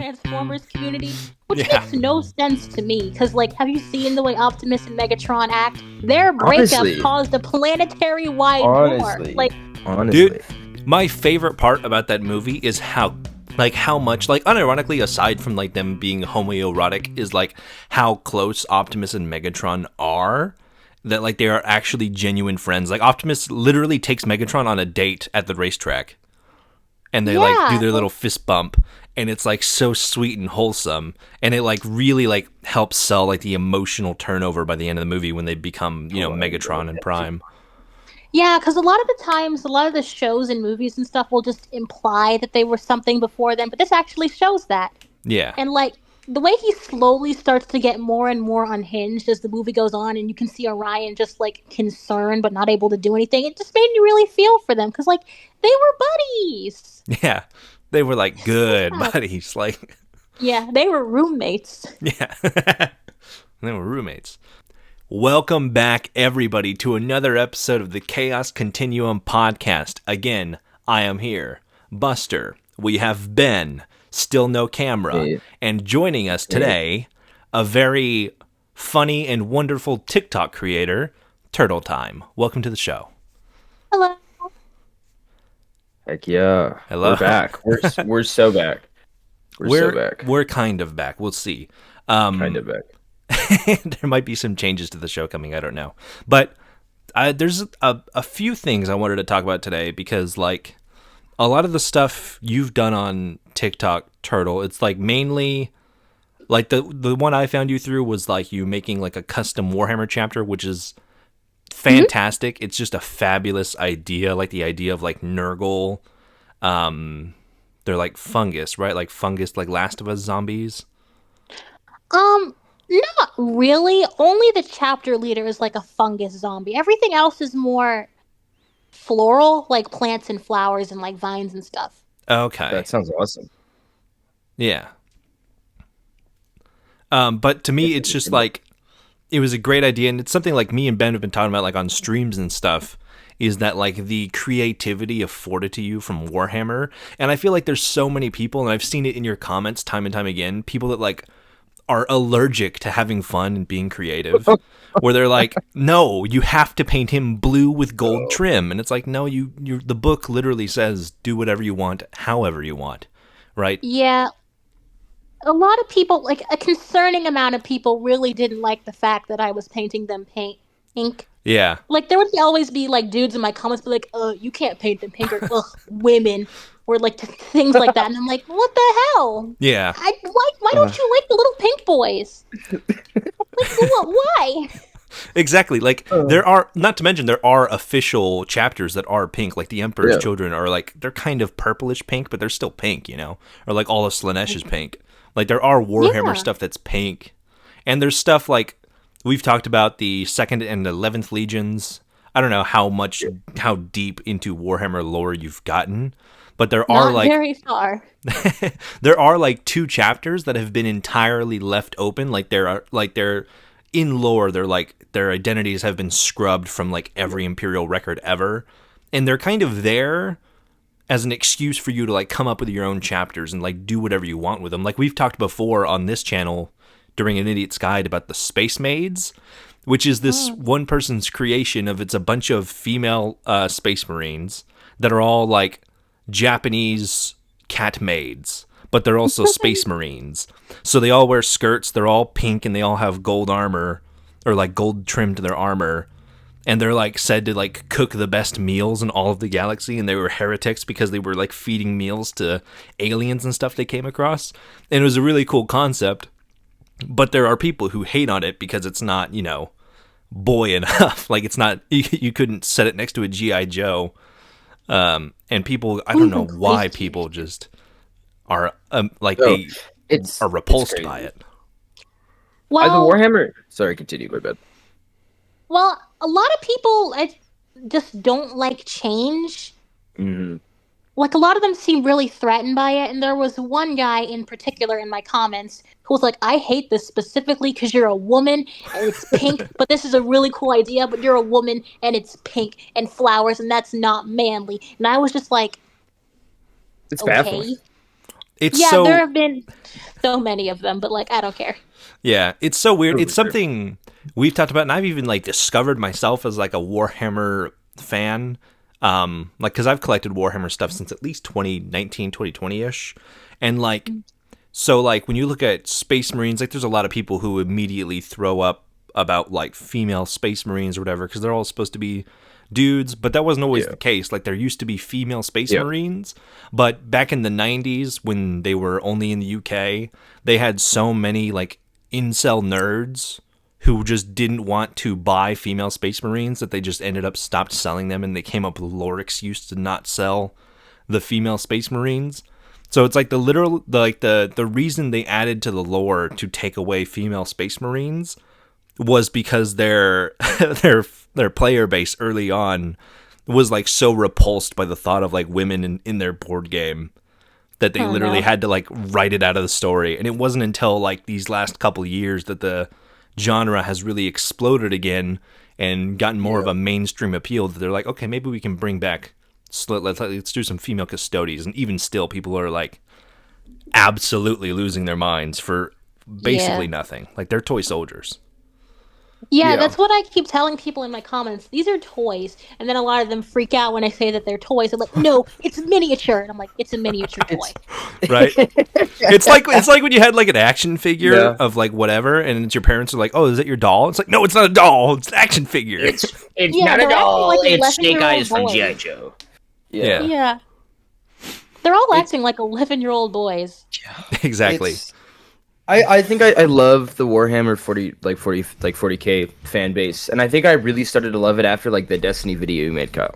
Transformers community, which Yeah. makes no sense to me. Because, like, have you seen the way Optimus and Megatron act? Their breakup Honestly, caused a planetary-wide war. honestly, Like, honestly. Dude, my favorite part about that movie is how much, like, unironically, aside from, like, them being homoerotic, is, like, how close Optimus and Megatron are. That, like, they are actually genuine friends. Like, Optimus literally takes Megatron on a date at the racetrack. And they, like, do yeah, their little fist bump. And it's, like, so sweet and wholesome. And it, like, really, like, helps sell, like, the emotional turnover by the end of the movie when they become, Megatron and Prime. yeah, because a lot of the times, a lot of the shows and movies and stuff will just imply that they were something before then, but this actually shows that. Yeah. And like the way he slowly starts to get more and more unhinged as the movie goes on, and you can see Orion just like concerned but not able to do anything. It just made me really feel for them because like they were buddies. Yeah. They were, like, good Yeah, buddies. Like, yeah, they were roommates. yeah. They were roommates. Welcome back, everybody, to another episode of the Chaos Continuum podcast. Again, I am here, Buster. We have Ben, still no camera, Hey. and joining us today, a very funny and wonderful TikTok creator, Turtle Time. Welcome to the show. Hello. Heck yeah. Hello. We're back. We're so back. We're so back. We're kind of back. We'll see. Kind of back. There might be some changes to the show coming. I don't know. But there's a few things I wanted to talk about today because, like, a lot of the stuff you've done on TikTok, Turtle, it's, like, mainly, like, the one I found you through was, like, you making, like, a custom Warhammer chapter, which is fantastic. It's just a fabulous idea, like, the idea of, like, Nurgle. They're, like, fungus, right? Like, fungus, like, Last of Us zombies. Not really. Only the chapter leader is like a fungus zombie. Everything else is more floral, like plants and flowers and like vines and stuff. Okay. That sounds awesome. Yeah. But to me, it's just like, it was a great idea, and it's something like me and Ben have been talking about, like, on streams and stuff, is that, like, the creativity afforded to you from Warhammer. And I feel like there's so many people, and I've seen it in your comments time and time again, people that, like, are allergic to having fun and being creative, where they're like, no, you have to paint him blue with gold trim. And it's like, no, the book literally says do whatever you want, however you want, right? Yeah, a lot of people, like a concerning amount of people, really didn't like the fact that I was painting them pink. Yeah. Like there would always be like dudes in my comments be like, you can't paint them pink," or "Ugh, women," or like things like that, and I'm like, what the hell? Yeah. Why don't you like the little pink boys? Like what? Why? Exactly. Like, there are, not to mention, there are official chapters that are pink. Like, the Emperor's Yeah. Children are, like, they're kind of purplish pink, but they're still pink, Or, like, all of Slanesh is pink. Like, there are Warhammer Yeah. stuff that's pink. And there's stuff, like, we've talked about the 2nd and 11th Legions. I don't know how deep into Warhammer lore you've gotten, but there are, Not like, very far. there are, like, 2 chapters that have been entirely left open. Like, they're in lore, they're like, their identities have been scrubbed from, like, every Imperial record ever, and they're kind of there as an excuse for you to, like, come up with your own chapters and, like, do whatever you want with them. Like, we've talked before on this channel during An Idiot's Guide about the Space Maids, which is this one person's creation of, it's a bunch of female space marines that are all, like, Japanese cat maids, but they're also space marines. So they all wear skirts, they're all pink, and they all have gold armor, or, like, gold trim to their armor. And they're, like, said to, like, cook the best meals in all of the galaxy, and they were heretics because they were, like, feeding meals to aliens and stuff they came across. And it was a really cool concept, but there are people who hate on it because it's not, boy enough. Like, it's not, you couldn't set it next to a G.I. Joe. And people, I don't know why people just are, they are repulsed crazy. by it. The Well, Warhammer. Sorry, continue. My bad. well, a lot of people just don't like change. Mm-hmm. Like a lot of them seem really threatened by it, and there was one guy in particular in my comments who was like, I hate this specifically because you're a woman and it's pink, but this is a really cool idea, but you're a woman and it's pink and flowers and that's not manly. And I was just like, It's okay. baffling. It's Yeah, there so have been so many of them, but like I don't care. yeah, it's so weird. Totally It's fair. something we've talked about, and I've even like discovered myself as like a Warhammer fan. Like because I've collected Warhammer stuff since at least 2019, 2020-ish. And like so like when you look at Space Marines, like there's a lot of people who immediately throw up about like female Space Marines or whatever because they're all supposed to be dudes, but that wasn't always Yeah. the case. Like there used to be female Space Yeah. Marines, but back in the 90s when they were only in the UK, they had so many like incel nerds who just didn't want to buy female Space Marines that they just ended up stopped selling them, and they came up with lore excuse to not sell the female Space Marines. So it's like the reason they added to the lore to take away female Space Marines was because their their player base early on was like so repulsed by the thought of like women in their board game that they Oh literally no. had to like write it out of the story. And it wasn't until like these last couple years that the genre has really exploded again and gotten more of a mainstream appeal that they're like, okay, maybe we can bring back let's do some female custodies. And even still people are like absolutely losing their minds for basically Yeah. nothing. Like they're toy soldiers. Yeah, Yeah. that's what I keep telling people in my comments. These are toys. And then a lot of them freak out when I say that they're toys. I'm like, no, it's miniature. And I'm like, it's a miniature toy. It's Right? It's like when you had like an action figure Yeah. of like whatever, and it's your parents are like, "Oh, is that your doll?" It's like, no, it's not a doll. It's an action figure. It's Yeah, not they're at acting all. like It's Snake 11-year-old Eyes from boys. G.I. Joe. Yeah. Yeah. They're all acting like 11-year-old boys. Exactly. I think I love the Warhammer 40K fan base, and I think I really started to love it after like the Destiny video you made, Kyle.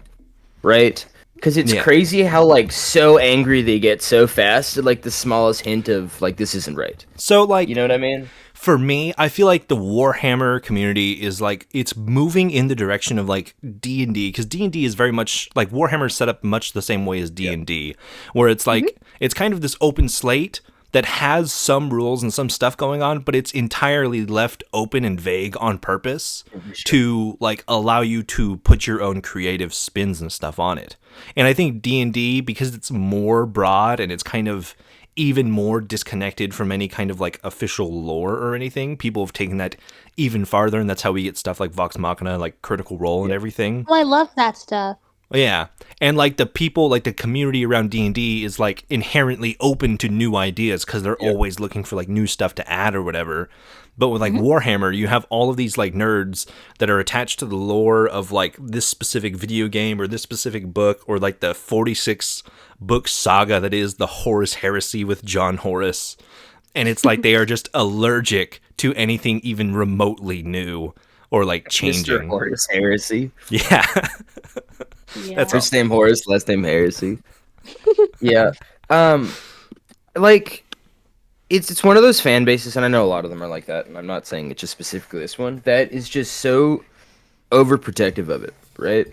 Right? Because it's Yeah. crazy how like so angry they get so fast at like the smallest hint of like this isn't right. So like You know what I mean? for me, I feel like the Warhammer community is like it's moving in the direction of like D&D, because D&D is very much like Warhammer is set up much the same way as D&D, where it's like it's kind of this open slate that has some rules and some stuff going on, but it's entirely left open and vague on purpose to like allow you to put your own creative spins and stuff on it. And I think D&D, because it's more broad and it's kind of even more disconnected from any kind of like official lore or anything, people have taken that even farther, and that's how we get stuff like Vox Machina, like Critical Role and everything. Oh, I love that stuff. Yeah. And like the people, like the community around D&D is like inherently open to new ideas because they're always looking for like new stuff to add or whatever. But with like Warhammer, you have all of these like nerds that are attached to the lore of like this specific video game or this specific book, or like the 46 book saga that is the Horus Heresy with John Horus. And it's like they are just allergic to anything even remotely new or like Mr. changing. Horus Heresy. Yeah. Yeah. That's First name Horus, last name Heresy. Yeah. Like it's one of those fan bases, and I know a lot of them are like that, and I'm not saying it's just specifically this one, that is just so overprotective of it, right?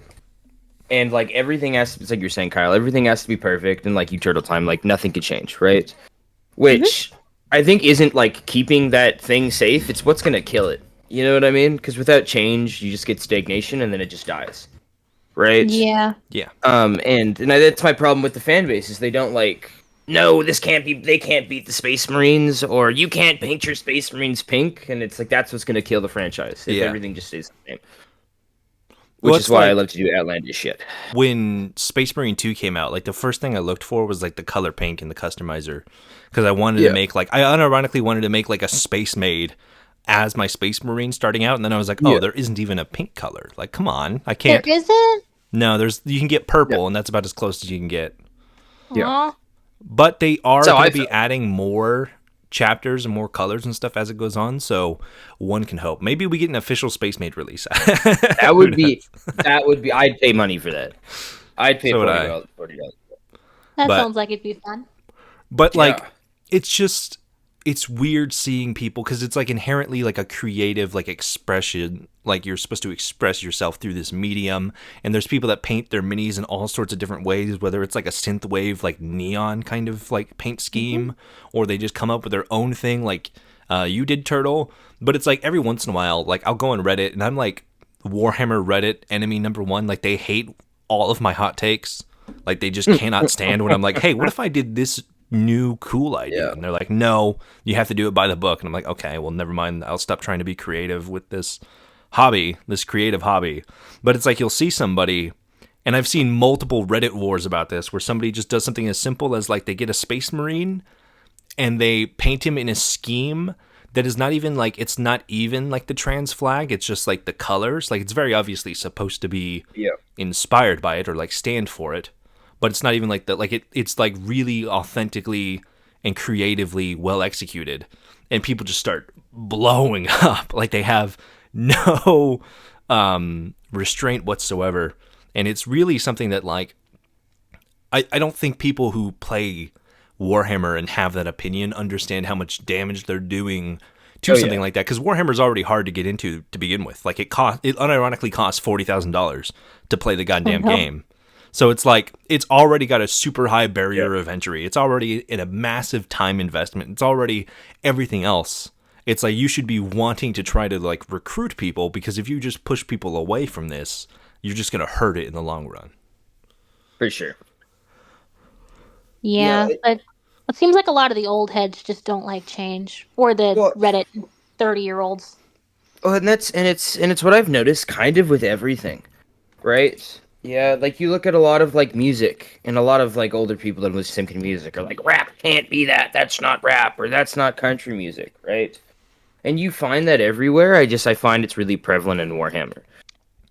And like everything has to, it's like you're saying, Kyle, everything has to be perfect, and like you Turtle Time, like nothing could change, right? Which I think isn't like keeping that thing safe, it's what's gonna kill it. You know what I mean? Because without change, you just get stagnation, and then it just dies. Right? Yeah. Yeah. And that's my problem with the fan base is they don't like, no, they can't beat the Space Marines, or you can't paint your Space Marines pink, and it's like that's what's gonna kill the franchise if Yeah. everything just stays the same. Well, Which it's is why I like- love to do outlandish shit. When Space Marine 2 came out, like the first thing I looked for was like the color pink in the customizer, because I wanted to make like I unironically wanted to make like a Space Maid as my Space Marine starting out, and then I was like, oh, Yeah. there isn't even a pink color. Like, come on, I There can't. isn't? No, you can get purple, and that's about as close as you can get. Yeah. Aw. But they are So going I to be felt- adding more chapters and more colors and stuff as it goes on. So one can hope maybe we get an official Space Maid release. That would be I'd pay money for that. I'd pay So would $40. That But- sounds like it'd be fun. But like, Yeah. it's weird seeing people, because it's like inherently like a creative like expression, like you're supposed to express yourself through this medium, and there's people that paint their minis in all sorts of different ways, whether it's like a synthwave like neon kind of like paint scheme, or they just come up with their own thing like you did, Turtle. But it's like every once in a while, like I'll go on Reddit and I'm like Warhammer Reddit enemy number one, like they hate all of my hot takes. Like they just cannot stand when I'm like, hey, what if I did this new cool idea. Yeah. And they're like, no, you have to do it by the book. And I'm like, okay, well, never mind. I'll stop trying to be creative with this hobby, this creative hobby. But it's like you'll see somebody, and I've seen multiple Reddit wars about this, where somebody just does something as simple as like they get a space marine and they paint him in a scheme that is not even like, it's not even like the trans flag. It's just like the colors. Like it's very obviously supposed to be Yeah. inspired by it or like stand for it, but it's not even like that. Like it's like really authentically and creatively well executed, and people just start blowing up like they have no restraint whatsoever. And it's really something that like I don't think people who play Warhammer and have that opinion understand how much damage they're doing to something like that, because Warhammer's already hard to get into to begin with. Like it unironically costs $40,000 to play the goddamn game. So it's like it's already got a super high barrier of entry. It's already in a massive time investment. It's already everything else. It's like you should be wanting to try to like recruit people, because if you just push people away from this, you're just going to hurt it in the long run. For sure. Yeah, but it seems like a lot of the old heads just don't like change, or the Reddit 30-year-olds. Oh, and it's what I've noticed kind of with everything, right? Yeah, like you look at a lot of like music, and a lot of like older people that listen to same kind of music are like, rap can't be that. That's not rap, or that's not country music, right? And you find that everywhere. I find it's really prevalent in Warhammer,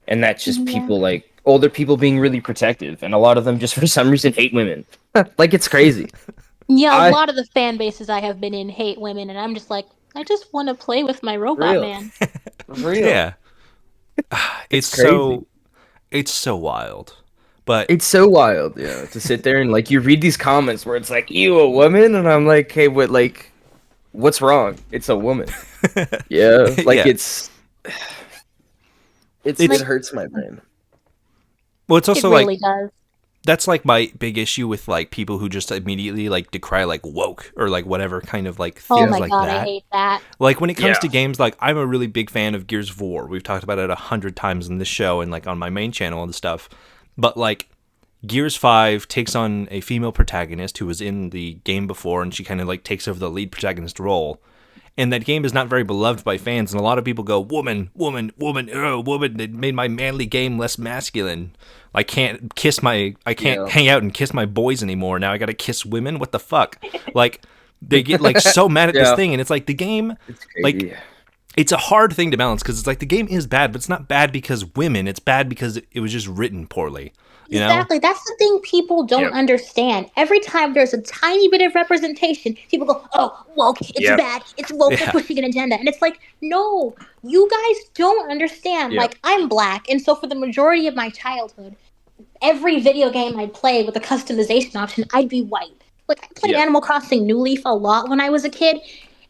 and that's just people like older people being really protective, and a lot of them just for some reason hate women. Like it's crazy. Yeah, a lot of the fan bases I have been in hate women, and I'm just like, I just want to play with my robot man. Real. Yeah. It's crazy. It's so wild. But it's so wild, yeah, to sit there and like you read these comments where it's like, you a woman? And I'm like, hey, what's wrong? It's a woman. Yeah. Like it hurts my brain. Well, it's also it really does. That's like my big issue with like people who just immediately like decry like woke or like whatever kind of like things my like God, that. I hate that. Like when it comes to games, like I'm a really big fan of Gears of War. We've talked about it 100 times in this show and like on my main channel and stuff. But like Gears 5 takes on a female protagonist who was in the game before, and she kind of like takes over the lead protagonist role. And that game is not very beloved by fans, and a lot of people go, woman, woman, woman, woman, it made my manly game less masculine. I can't hang out and kiss my boys anymore. Now I gotta kiss women? What the fuck? Like, they get like so mad at this thing, and it's like the game, like, it's a hard thing to balance, because it's like the game is bad, but it's not bad because women, it's bad because it was just written poorly. You exactly. know? That's the thing people don't understand. Every time there's a tiny bit of representation, people go, oh, woke, it's bad, it's woke, they're pushing an agenda. And it's like, no, you guys don't understand. Like, I'm black, and so for the majority of my childhood, every video game I'd play with a customization option, I'd be white. Like, I played Animal Crossing New Leaf a lot when I was a kid,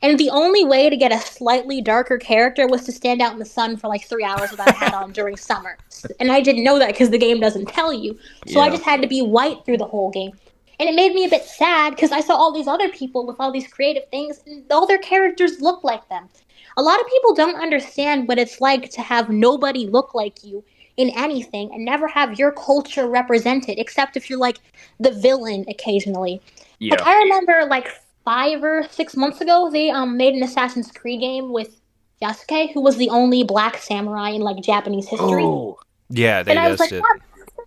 and the only way to get a slightly darker character was to stand out in the sun for like 3 hours without a hat on during summer. And I didn't know that because the game doesn't tell you. So I just had to be white through the whole game. And it made me a bit sad because I saw all these other people with all these creative things, and all their characters look like them. A lot of people don't understand what it's like to have nobody look like you in anything and never have your culture represented, except if you're like the villain occasionally. Like, I remember like 5 or 6 months ago, they made an Assassin's Creed game with Yasuke, who was the only black samurai in like Japanese history. Oh, yeah, they and I was like, that's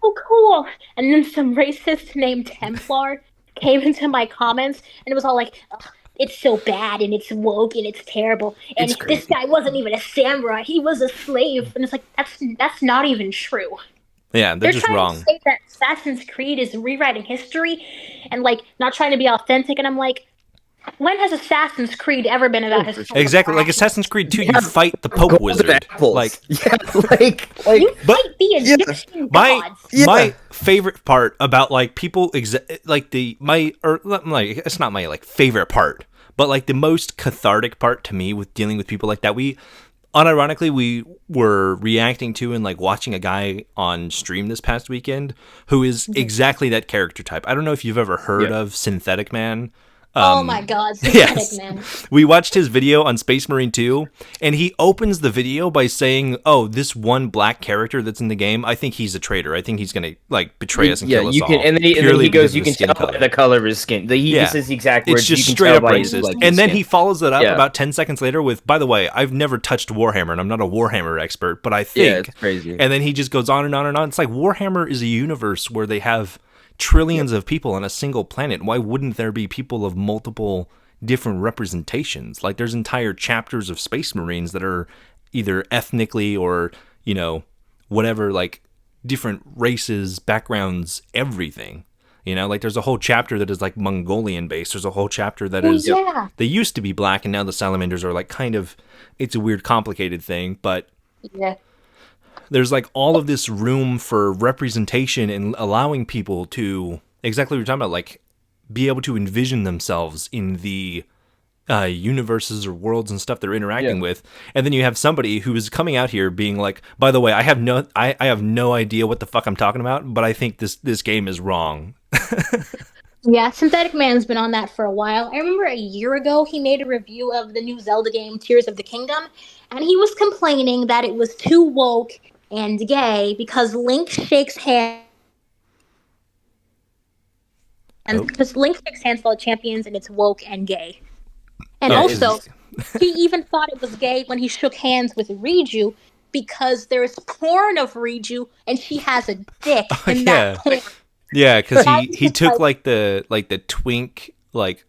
so cool. And then some racist named Templar came into my comments, and it was all like, it's so bad, and it's woke, and it's terrible. And this guy wasn't even a samurai; he was a slave. And it's like, that's not even true. Yeah, they're just trying wrong. to say that Assassin's Creed is rewriting history and like not trying to be authentic. And I'm like, when has Assassin's Creed ever been about history? Exactly, like Assassin's Creed 2, you fight the Pope Wizard. Like, you fight the Egyptian gods. My favorite part about like people it's not my like favorite part, but like the most cathartic part to me with dealing with people like that, we were reacting to and like watching a guy on stream this past weekend who is exactly that character type. I don't know if you've ever heard of Synthetic Man. Oh my god, Synthetic Yes. Man. We watched his video on Space Marine 2, and he opens the video by saying, "Oh, this one black character that's in the game, I think he's a traitor. I think he's going to like betray us and Yeah, kill us you can, all and then purely he because goes, of you his can skin tell by color." the color of his skin. He Yeah. just says the exact It's words. You just can straight tell up by his racist. like And then skin. he follows it up Yeah. about 10 seconds later with, "By the way, I've never touched Warhammer and I'm not a Warhammer expert, but I Yeah, think." it's crazy. And then he just goes on and on and on. It's like Warhammer is a universe where they have trillions of people on a single planet. Why wouldn't there be people of multiple different representations? Like there's entire chapters of Space Marines that are either ethnically or, whatever, like different races, backgrounds, everything. Like there's a whole chapter that is like Mongolian based. There's a whole chapter that Oh is yeah. they used to be black and now the salamanders are like kind of, it's a weird complicated thing, but Yeah. there's like all of this room for representation and allowing people to exactly what you're talking about, like be able to envision themselves in the universes or worlds and stuff they're interacting Yeah. with. And then you have somebody who is coming out here being like, "By the way, I have no idea what the fuck I'm talking about, but I think this game is wrong." Yeah, Synthetic Man's been on that for a while. I remember a year ago he made a review of the new Zelda game, Tears of the Kingdom, and he was complaining that it was too woke and gay because Link shakes hands. Oh. And because Link shakes hands with all the champions and it's woke and gay. And Oh, also, he even thought it was gay when he shook hands with Riju because there's porn of Riju and she has a dick in yeah. that porn. Yeah, because That he was took like- the twink like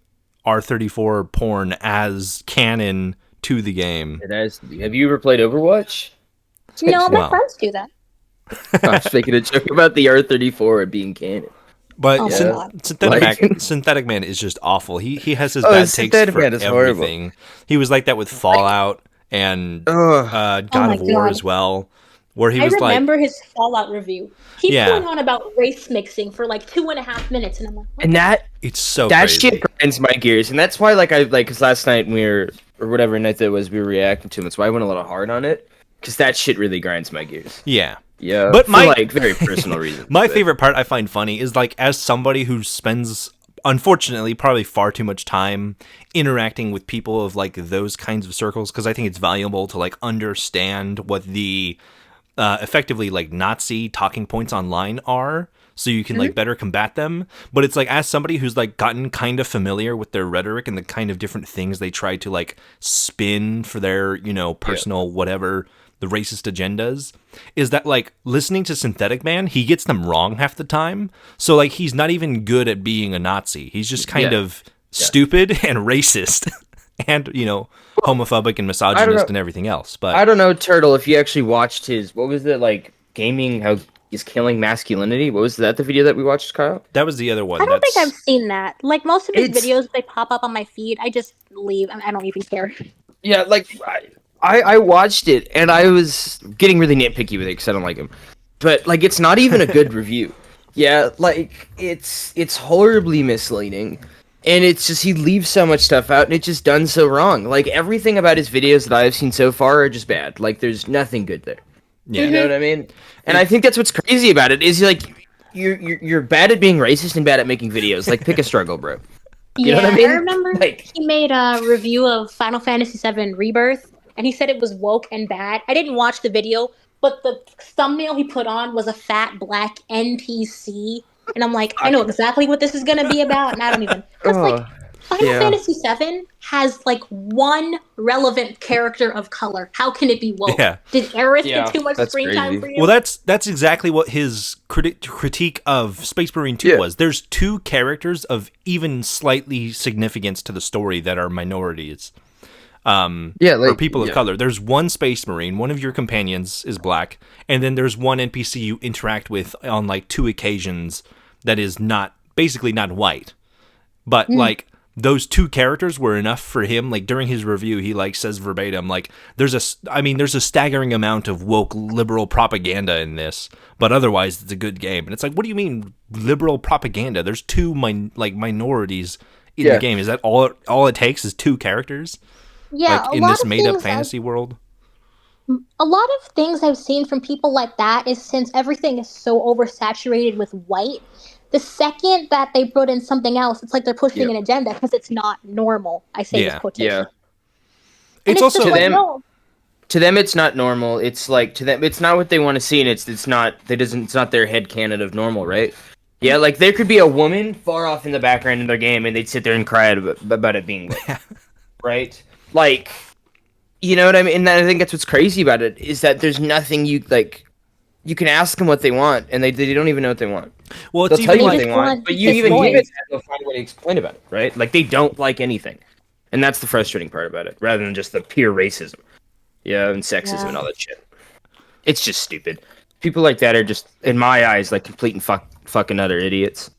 R34 porn as canon to the game. It has to be. Have you ever played Overwatch? No, my Wow. friends do that. I was making a joke about the R34 being canon. But Oh my God. Synthetic Man is just awful. He has his Oh, bad takes Synthetic for Man is horrible. everything. He was like that with Fallout and Ugh. God Oh my of War God. as well, where he I was like, remember his Fallout review. He Yeah. went on about race mixing for like 2.5 minutes, and I'm like, what? And that it's so that crazy. shit grinds my gears, and that's why because last night we were, or whatever night that was, we were reacting to him. That's why I went a little hard on it, because that shit really grinds my gears. Yeah. Yeah, But for my- like very personal reasons. My but- favorite part I find funny is like as somebody who spends unfortunately probably far too much time interacting with people of like those kinds of circles, because I think it's valuable to like understand what the effectively like Nazi talking points online are, so you can like better combat them. But it's like as somebody who's like gotten kind of familiar with their rhetoric and the kind of different things they try to like spin for their personal whatever the racist agendas, is that like listening to Synthetic Man, he gets them wrong half the time. So like he's not even good at being a Nazi. He's just kind Yeah. of stupid and racist and homophobic and misogynist and everything else. But I don't know, Turtle, if you actually watched his, what was it, like, gaming, how he's killing masculinity? What was that, the video that we watched, Kyle? that was the other one. I don't think That's- I've seen that. Like most of his It's- videos, they pop up on my feed. I just leave. I don't even care. Yeah, like, I watched it, and I was getting really nitpicky with it, because I don't like him. But, like, it's not even a good review. Yeah, like, it's horribly misleading. And it's just, he leaves so much stuff out, and it's just done so wrong. Like, everything about his videos that I've seen so far are just bad. Like, there's nothing good there. Yeah. You know what I mean? And I think that's what's crazy about it, is, like, you're bad at being racist and bad at making videos. Like, pick a struggle, bro. You know what I mean? remember Like- he made a review of Final Fantasy VII Rebirth, and he said it was woke and bad. I didn't watch the video, but the thumbnail he put on was a fat black NPC, and I'm like, I know exactly what this is gonna be about, and I don't even. Because like Final yeah. Fantasy VII has like one relevant character of color. How can it be woke? Yeah. Did Aerith Yeah, get too much that's screen time crazy. for you? Well, that's exactly what his critique of Space Marine 2 Yeah. was. There's two characters of even slightly significance to the story that are minorities. Yeah, like, Or people of color. There's one Space Marine, one of your companions is black, and then there's one NPC you interact with on like 2 occasions that is basically not white. But like those 2 characters were enough for him. Like during his review, he like says verbatim, like there's a staggering amount of woke liberal propaganda in this, but otherwise it's a good game. And it's like, what do you mean liberal propaganda? There's 2 minorities in Yeah. the game. Is that all it takes is 2 characters? Yeah, Like a in lot this of made up things fantasy world? a lot of things I've seen from people like that is since everything is so oversaturated with white, the second that they put in something else, it's like they're pushing Yeah. an agenda because it's not normal. I say with Yeah. quotation. Yeah. And It's it's just also To like, them, no. to them it's not normal. It's like to them it's not what they want to see, and it's not it's not their headcanon of normal, right? Yeah, like there could be a woman far off in the background in their game, and they'd sit there and cry about it being lit, right? Like, you know what I mean? And I think that's what's crazy about it is that there's nothing you like. You can ask them what they want, and they don't even know what they want. Well, They'll it's tell even you what They like they just want, want but you this even give voice. it that, they'll find a way to explain about it, right? Like they don't like anything, and that's the frustrating part about it, rather than just the pure racism, yeah, and sexism and all that shit. It's just stupid. People like that are just, in my eyes, like complete and fucking utter idiots.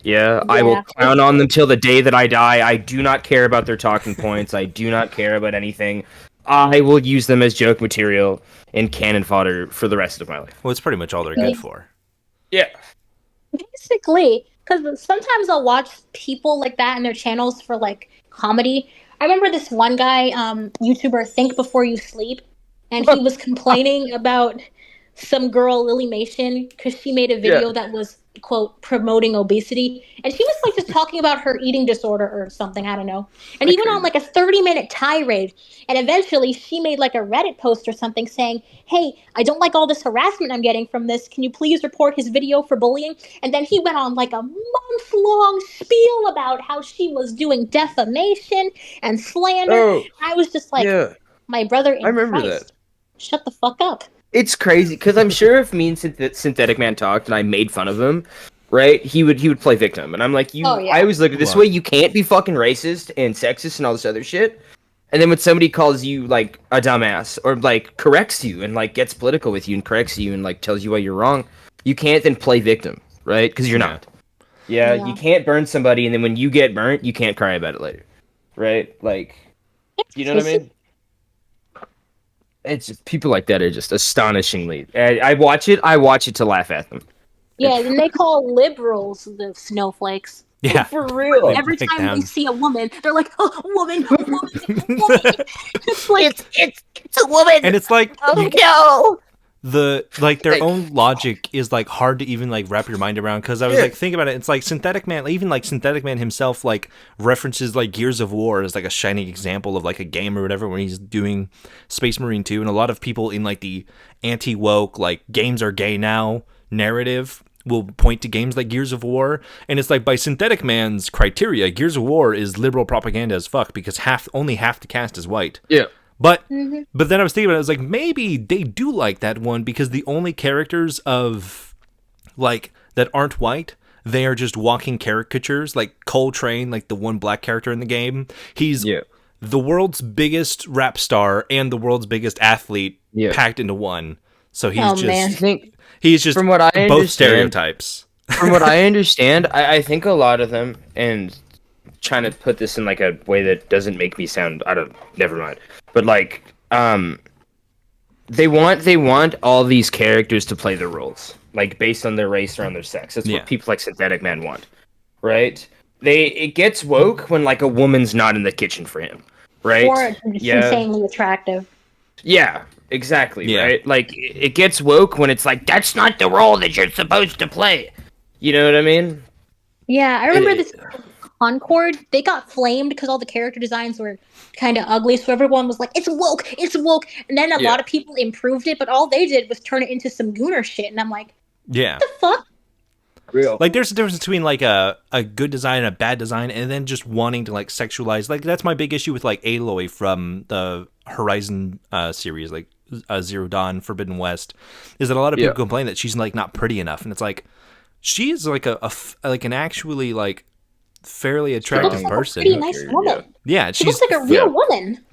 Yeah, I will Yeah. clown on them till the day that I die. I do not care about their talking points. I do not care about anything. I will use them as joke material and cannon fodder for the rest of my life. well, it's pretty much all they're good for. Yeah. Basically, because sometimes I'll watch people like that in their channels for like comedy. I remember this one guy, YouTuber, Think Before You Sleep, and he was complaining about some girl, Lily Mation, because she made a Yeah. video that was, quote, promoting obesity. And she was like just talking about her eating disorder or something, I don't know. And he went on like a 30-minute tirade. And eventually she made like a Reddit post or something saying, hey, I don't like all this harassment I'm getting from this. Can you please report his video for bullying? And then he went on like a month-long spiel about how she was doing defamation and slander. Oh, I was just like, yeah. my brother I in remember that. Christ, shut the fuck up. It's crazy because I'm sure if me and Synthetic Man talked and I made fun of him, right, he would play victim, and I'm like, Oh, yeah. I always look at this Well- way. You can't be fucking racist and sexist and all this other shit. And then when somebody calls you like a dumbass or like corrects you and like gets political with you and corrects you and like tells you why you're wrong, you can't then play victim, right? Because you're not. Yeah, Yeah. you can't burn somebody, and then when you get burnt, you can't cry about it later, right? Like, you know what I mean? It's just, people like that are just astonishingly. I watch it to laugh at them. Yeah, and they call liberals the snowflakes. Yeah. For real. Every pick time they them. see a woman, they're like, oh, woman, woman, woman. It's like, It's a woman. And it's like Oh no. their own logic is like hard to even like wrap your mind around, because I was like thinking about it. It's like Synthetic Man, even like Synthetic Man himself, like references like Gears of War as like a shining example of like a game or whatever when he's doing Space Marine 2, and a lot of people in like the anti-woke like games are gay now narrative will point to games like Gears of War, and it's like by Synthetic Man's criteria, Gears of War is liberal propaganda as fuck because only half the cast is white. Yeah. But then I was thinking about it, I was like, maybe they do like that one because the only characters of like that aren't white, they are just walking caricatures. Like Coltrane, like the one black character in the game, he's the world's biggest rap star and the world's biggest athlete packed into one. So he's man. I think he's just from what I both understand, stereotypes. from what I understand, I think a lot of them, and trying to put this in like a way that doesn't make me sound never mind. But like, they want all these characters to play their roles, like based on their race or on their sex. That's what people like Synthetic Man want, right? It gets woke when like a woman's not in the kitchen for him, right? or it's insanely attractive. Yeah, exactly, Yeah. right? Like it gets woke when it's like that's not the role that you're supposed to play. You know what I mean? Yeah, I remember this Concord. They got flamed because all the character designs were kind of ugly. So everyone was like, "It's woke, it's woke." And then a lot of people improved it, but all they did was turn it into some gooner shit. And I'm like, Yeah. "What the fuck?" Real. Like there's a difference between like a good design and a bad design, and then just wanting to like sexualize. Like that's my big issue with like Aloy from the Horizon series, like Zero Dawn, Forbidden West, is that a lot of people complain that she's like not pretty enough, and it's like she is like like an actually like fairly attractive She looks like person. a pretty nice woman. Yeah, She looks like a real woman.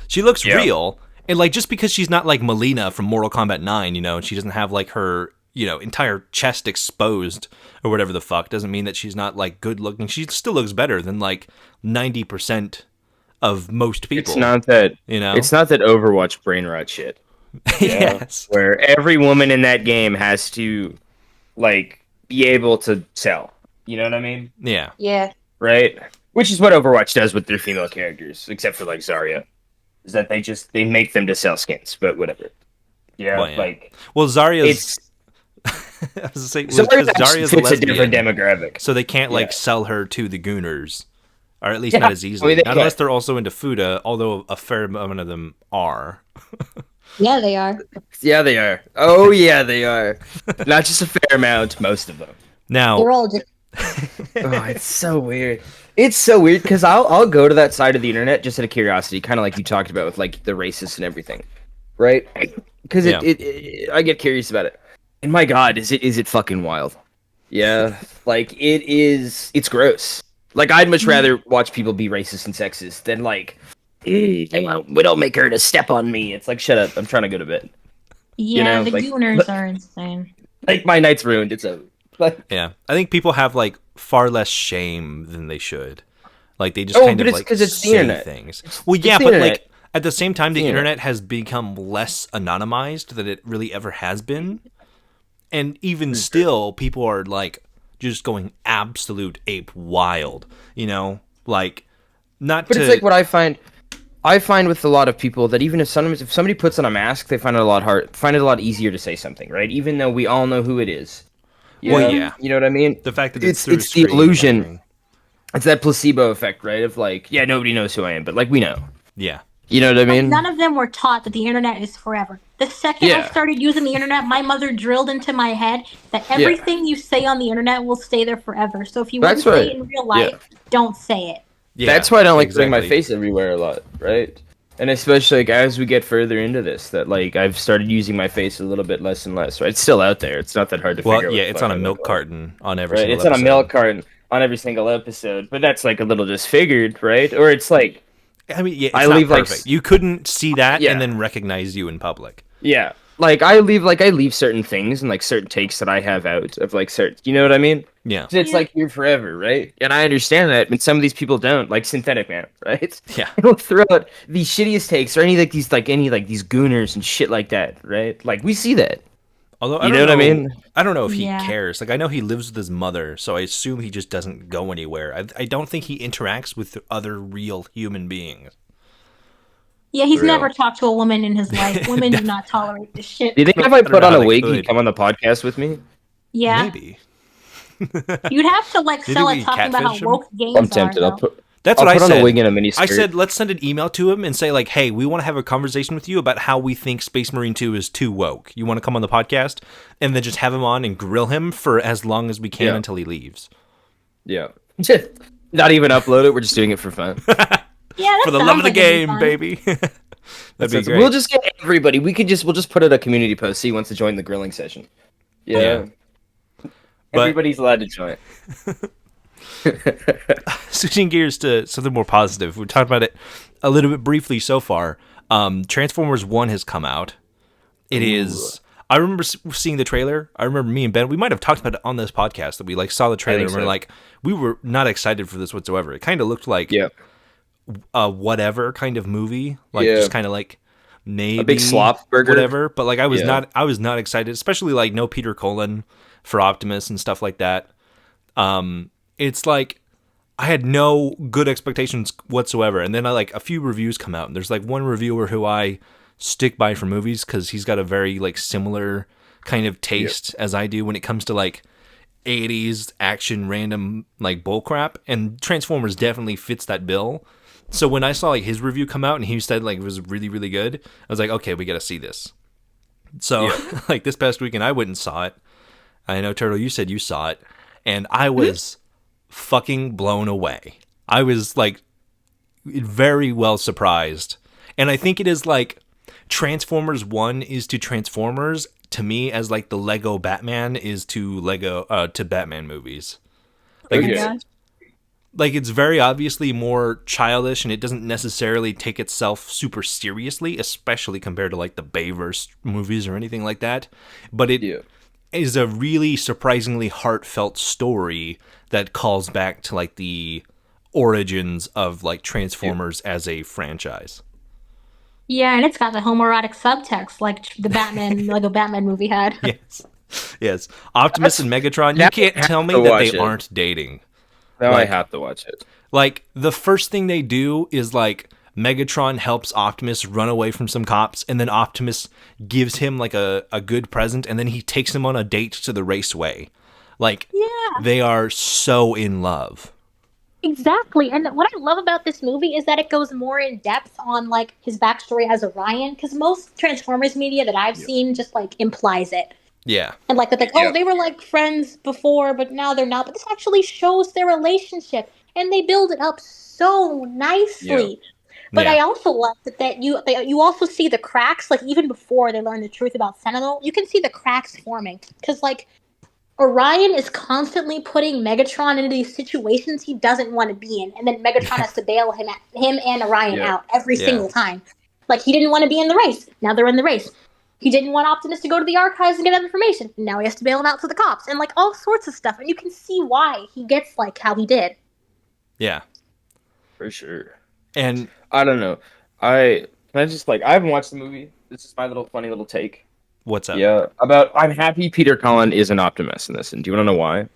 She looks real, and like just because she's not like Melina from Mortal Kombat 9, you know, and she doesn't have like her entire chest exposed or whatever the fuck, doesn't mean that she's not like good looking. She still looks better than like 90% of most people. It's not that It's not that Overwatch brain rot shit. Yes. Where every woman in that game has to like be able to sell. You know what I mean? Yeah. Yeah. Right? Which is what Overwatch does with their female characters, except for like Zarya. Is that they make them to sell skins, but whatever. Yeah, Well, yeah. like Well, Zarya's I was gonna say Zarya because actually Zarya's a fits a different lesbian, demographic. so they can't like Yeah. sell her to the Gooners, or at least Yeah. not as I mean, easily. they Not unless can. they're also into Fuda, although a fair amount of them are. Yeah, they are. Yeah, they are. Oh, yeah, they are. Not just a fair amount, most of them. Now, They're all just Oh, it's so weird. It's so weird because I'll go to that side of the internet just out of curiosity, kind of like you talked about with like the racists and everything, right? Because Yeah. I get curious about it, and my God, is it fucking wild? Yeah, like it's gross. Like I'd much rather watch people be racist and sexist than like, we don't make her to step on me. It's like shut up, I'm trying to go to bed. You yeah. know, The like Gooners are insane. like my night's ruined. It's over. Like, yeah, I think people have like far less shame than they should. Like they just oh, kind but of it's like because it's the say internet. things. Well, It's yeah, the but internet. like at the same time, the the internet. internet has become less anonymized than it really ever has been, and even still, people are like just going absolute ape wild. You know, like not But to it's like what I find. I find with a lot of people that even if somebody puts on a mask, they find it a lot easier to say something, right? Even though we all know who it is. Well, yeah. You know what I mean? The fact that it's through a it's the screen and illusion. everything. It's that placebo effect, right? Of like, yeah, nobody knows who I am, but like we know. Yeah. You know what I Like, mean? none of them were taught that the internet is forever. The second I Yeah. started using the internet, my mother drilled into my head that everything you say on the internet will stay there forever. So if you That's wouldn't say right. it in real Yeah. life, don't say it. Yeah. That's why I don't like putting my exactly. face everywhere a lot, right? And especially like as we get further into this, that like I've started using my face a little bit less and less. Right? It's still out there. It's not that hard to Well, figure out. yeah, what the it's fuck on a I look milk like. carton on every Right? single It's on a episode. milk carton on every single episode, but that's like a little disfigured, right? Or it's like, I mean, yeah, it's I not leave, like, perfect. You couldn't see that Yeah. and then recognize you in public. yeah, like I leave certain things and like certain takes that I have out of like certain, you know what I mean? Yeah. 'Cause it's Yeah. like here forever, right? And I understand that, but some of these people don't, like Synthetic Man, right? Yeah. He'll throw out these shittiest takes or any like these gooners and shit like that, right? Like we see that. Although You know what I mean? I don't know if he Yeah. cares. Like I know he lives with his mother, so I assume he just doesn't go anywhere. I don't think he interacts with other real human beings. Yeah, he's For real. never talked to a woman in his life. Women do not tolerate this shit. Do you think if I I don't put know on how a they wig, could. he'd come on the podcast with me? Yeah. Maybe. You'd have to like You sell think it we talking about how catfish him? woke games I'm are, tempted. though. That's I'll what I put on said. a wig and a mini I skirt. said let's send an email to him and say like, "Hey, we want to have a conversation with you about how we think Space Marine 2 is too woke. You want to come on the podcast?" And then just have him on and grill him for as long as we can Yeah. until he leaves. Yeah. Not even upload it. We're just doing it for fun. Yeah, that For the sounds love of the like it'd be game, fun. baby. That'd be great. We'll just get everybody. We'll just put out a community post. See who wants to join the grilling session. Yeah. But- Everybody's allowed to join. Switching gears to something more positive. We talked about it a little bit briefly so far. Transformers 1 has come out. It is. I remember seeing the trailer. I remember me and Ben, we might have talked about it on this podcast, that we like saw the trailer and think we're so. like, we were not excited for this whatsoever. It kind of looked like Yeah. a whatever kind of movie. Like Yeah. just kind of like maybe A big slop burger. whatever. But like I was Yeah. not excited, especially like no Peter Cullen for Optimus and stuff like that. It's like I had no good expectations whatsoever, and then I like a few reviews come out, and there's like one reviewer who I stick by for movies because he's got a very like similar kind of taste as I do when it comes to like 80s action random like bullcrap, and Transformers definitely fits that bill. So when I saw like his review come out and he said like it was really really good, I was like, okay, we got to see this. So like this past weekend I went and saw it. I know, Turtle, you said you saw it, and I was fucking blown away. I was like very well surprised. And I think it is like Transformers 1 is to Transformers to me as like the Lego Batman is to to Batman movies. Like Okay. it's, Yeah. like it's very obviously more childish, and it doesn't necessarily take itself super seriously, especially compared to like the Bayverse movies or anything like that. But it Yeah. is a really surprisingly heartfelt story that calls back to like the origins of like Transformers as a franchise. Yeah, and it's got the homoerotic subtext like the Batman Lego Batman movie had. Yes. Yes. Optimus and Megatron, you Now can't I have tell me to that watch they it. aren't dating. Now Like- I have to watch it. Like the first thing they do is like Megatron helps Optimus run away from some cops, and then Optimus gives him like a good present, and then he takes him on a date to the raceway. Like, Yeah. they are so in love. Exactly. And what I love about this movie is that it goes more in depth on like his backstory as Orion, because most Transformers media that I've seen just like implies it. Yeah. And like that, oh, they were like friends before, but now they're not. But this actually shows their relationship, and they build it up so Yeah. nicely. But Yeah. I also like that you also see the cracks, like even before they learn the truth about Sentinel, you can see the cracks forming because like Orion is constantly putting Megatron into these situations he doesn't want to be in, and then Megatron has to bail him and Orion Yeah. out every Yeah. single time. Like he didn't want to be in the race, now they're in the race. He didn't want Optimus to go to the archives and get that information, now he has to bail him out to the cops, and like all sorts of stuff. And you can see why he gets like how he did. Yeah. For sure. And I don't know. I just like I haven't watched the movie. This is my little funny little take. what's up? Yeah, about I'm happy Peter Cullen is an Optimus in this, and do you want to know why?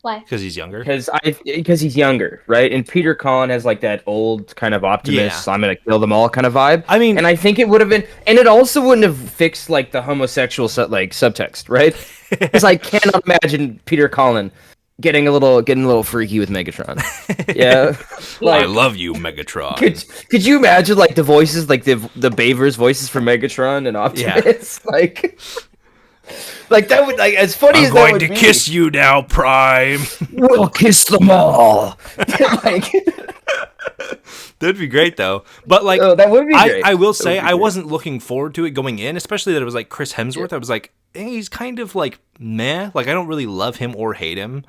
Why? Because he's younger. Because he's younger, right? And Peter Cullen has like that old kind of Optimus, Yeah. I'm gonna kill them all kind of vibe. I mean, And I think it would have been, and it also wouldn't have fixed like the homosexual subtext, right? Because I cannot imagine Peter Cullen getting a little freaky with Megatron. Yeah, I like love you, Megatron. could you imagine like the voices, like the Bavers voices for Megatron and Optimus, like that would like as funny as I'm that going would to be. kiss you now, Prime. We'll kiss them all. Like, That'd be great, though. But like, oh, that would be great. I will That say would be I great. wasn't looking forward to it going in, especially that it was like Chris Hemsworth. I was like, he's kind of like meh. Like I don't really love him or hate him.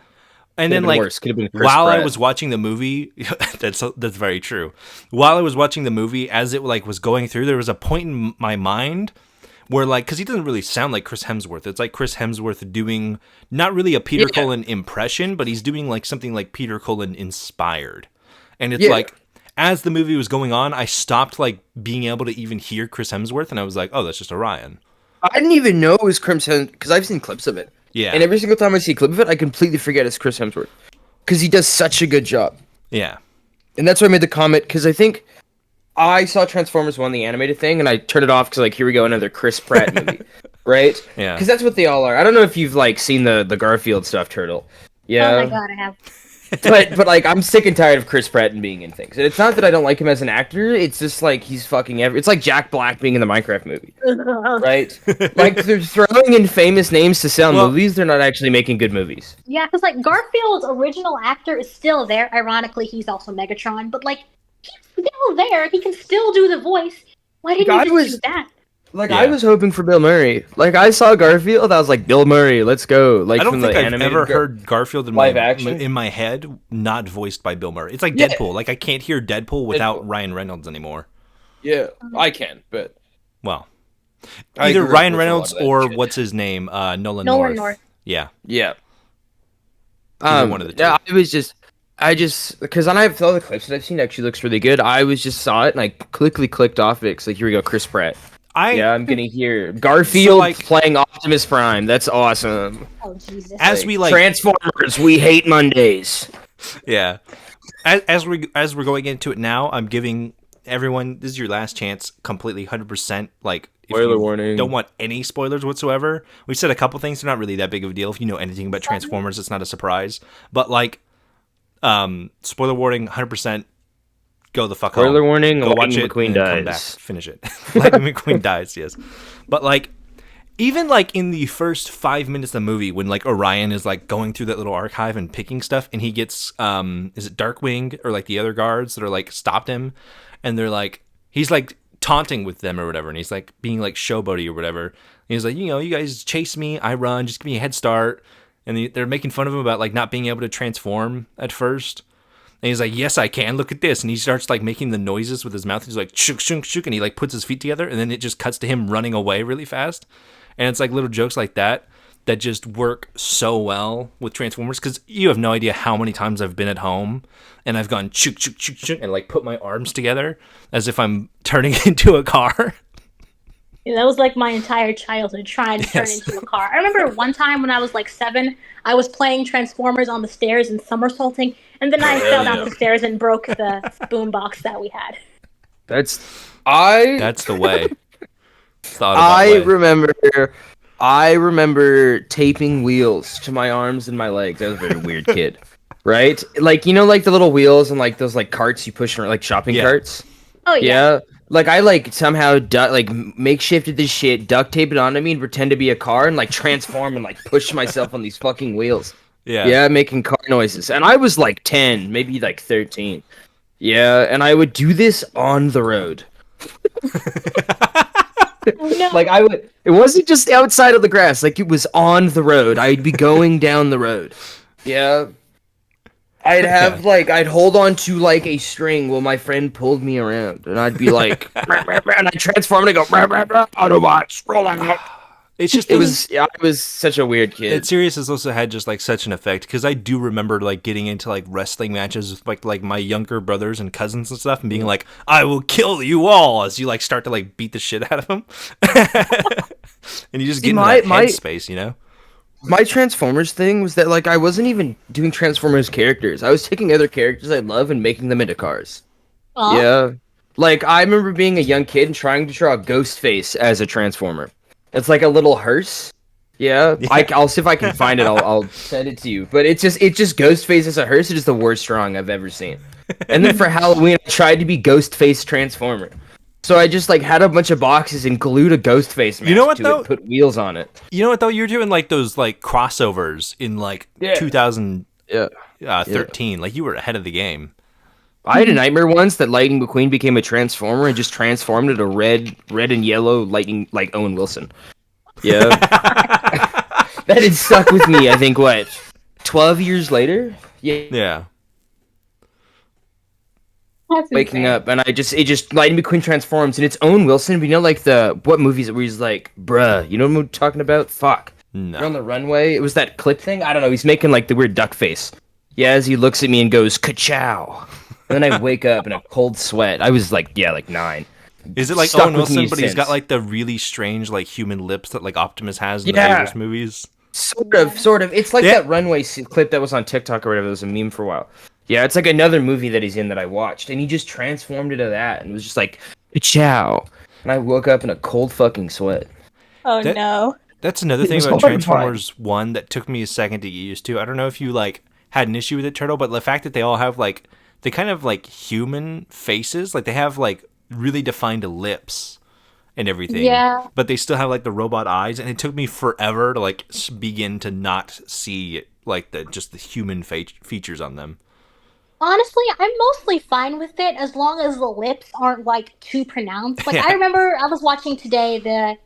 And then like worse. Could have been Chris while I Pratt. was watching the movie, that's very true. While I was watching the movie, as it like was going through, there was a point in my mind where like, because he doesn't really sound like Chris Hemsworth. It's like Chris Hemsworth doing not really a Peter Cullen impression, but he's doing like something like Peter Cullen inspired. And it's like, as the movie was going on, I stopped like being able to even hear Chris Hemsworth, and I was like, oh, that's just Orion. I didn't even know it was Chris Hemsworth because I've seen clips of it. Yeah. And every single time I see a clip of it, I completely forget it's Chris Hemsworth because he does such a good job. Yeah. And that's why I made the comment because I think I saw Transformers 1, the animated thing, and I turned it off because like here we go, another Chris Pratt movie, right? Yeah. Because that's what they all are. I don't know if you've like seen the Garfield stuffed turtle. Yeah. Oh my god, I have. but like I'm sick and tired of Chris Pratt and being in things. And it's not that I don't like him as an actor. It's just like he's fucking it's like Jack Black being in the Minecraft movie, right? Like they're throwing in famous names to sell movies. They're not actually making good movies. Yeah, because like Garfield's original actor is still there. Ironically, he's also Megatron, but like he's still there. He can still do the voice. Why didn't you just do that? Like I was hoping for Bill Murray. Like I saw Garfield, I was like, Bill Murray, let's go. Like I don't from think the I've animated ever heard Garfield in live my action? in my head not voiced by Bill Murray. It's like Yeah. Deadpool. Like I can't hear Deadpool without Ryan Reynolds anymore. Yeah, I can, but Well, I either grew up Ryan with a lot Reynolds of that or shit. what's his name, Nolan Nolan North. North. Yeah, yeah. Either one of the two. Yeah, I just because I have all the clips that I've seen actually looks really good. I was just saw it and I quickly clicked off it. 'Cause like here we go, Chris Pratt. I'm gonna hear Garfield like- playing Optimus Prime. That's awesome. Oh Jesus! as we like, Transformers, we hate Mondays. yeah, as we're going into it now, I'm giving everyone, this is your last chance, completely 100%. Like, if Spoiler you warning. don't want any spoilers whatsoever. We said a couple things. They're not really that big of a deal. If you know anything about Transformers, it's not a surprise. But like, spoiler warning, 100%. Go the fuck home. Spoiler warning, Go watch Lightning it. McQueen and then come back, dies. finish it. Lightning McQueen dies. Yes, but like. Even like in the first 5 minutes of the movie, when like Orion is like going through that little archive and picking stuff, and he gets is it Darkwing or like the other guards that are like stopped him, and they're like he's like taunting with them or whatever, and he's like being like showboaty or whatever. And he's like, you guys chase me, I run, just give me a head start, and they're making fun of him about like not being able to transform at first. And he's like, yes, I can. Look at this. And he starts like making the noises with his mouth. He's like, shuk, shuk, shuk. And he like puts his feet together. And then it just cuts to him running away really fast. And it's like little jokes like that that just work so well with Transformers. Because you have no idea how many times I've been at home and I've gone shuk, shuk, shuk, shuk, and like put my arms together as if I'm turning into a car. Yeah, that was like my entire childhood trying to turn into a car. I remember one time when I was like 7, I was playing Transformers on the stairs and somersaulting, and then I fell down the stairs and broke the boombox that we had. That's I That's the way. It's the Autobot I way. remember I remember taping wheels to my arms and my legs. I was a very weird kid. Right? Like like the little wheels and like those like carts you push around, like shopping Yeah. carts. Oh yeah. Yeah. Like I like somehow makeshifted this shit, duct tape it onto me and pretend to be a car and like transform and like push myself on these fucking wheels. Yeah. Yeah, making car noises. And I was like 10, maybe like 13. Yeah, and I would do this on the road. Oh no. Like it wasn't just outside of the grass, like it was on the road. I'd be going down the road. Yeah. I'd Yeah. have like I'd hold on to like a string while my friend pulled me around, and I'd be like, and I transform and I go, Autobots, roll out. It's just It those. was I was such a weird That kid. series has also had just like such an effect because I do remember like getting into like wrestling matches with like my younger brothers and cousins and stuff and being like, I will kill you all as you like start to like beat the shit out of them. And you just See, get into that headspace, you know? my Transformers thing was that like I wasn't even doing Transformers characters. I was taking other characters I love and making them into cars. Aw. Yeah. Like I remember being a young kid and trying to draw Ghostface as a Transformer. It's like a little hearse. Yeah. I'll see if I can find it. I'll send it to you. But it's just Ghostface as a hearse. It is the worst drawing I've ever seen. And then for Halloween I tried to be Ghostface Transformer. So I just like had a bunch of boxes and glued a Ghostface mask You know what, to though? it, put wheels on it. You know what though? You're doing like those like crossovers in like Yeah. 2013. Yeah. Like you were ahead of the game. I had a nightmare once that Lightning McQueen became a Transformer and just transformed into red and yellow Lightning like Owen Wilson. Yeah. That had stuck with me, I think, what, 12 years later? Yeah. Yeah. That's Waking insane. up, and Lightning McQueen transforms, and it's Owen Wilson, but what movies where he's like, bruh, you know what I'm talking about? Fuck. No. We're on the runway. It was that clip thing? I don't know. He's making, like, the weird duck face. Yeah, as he looks at me and goes, ka-chow. And then I wake up in a cold sweat. I was, like, 9. Is it like Stuck Owen with me Wilson, but he's got since. like the really strange like human lips that like Optimus has in the Yeah. Vegas movies? Sort of. It's like Yeah. that runway clip that was on TikTok or whatever. It was a meme for a while. Yeah, it's like another movie that he's in that I watched, and he just transformed into that, and it was just like, ciao. And I woke up in a cold fucking sweat. Oh That- no. That's another It thing was about horrifying. Transformers 1 that took me a second to get used to. I don't know if you like had an issue with it, Turtle, but the fact that they all have like they kind of like human faces, like they have like really defined lips and everything. Yeah. But they still have like the robot eyes, and it took me forever to like begin to not see like the human features on them. Honestly, I'm mostly fine with it as long as the lips aren't like too pronounced. Like I Yeah. remember I was watching today the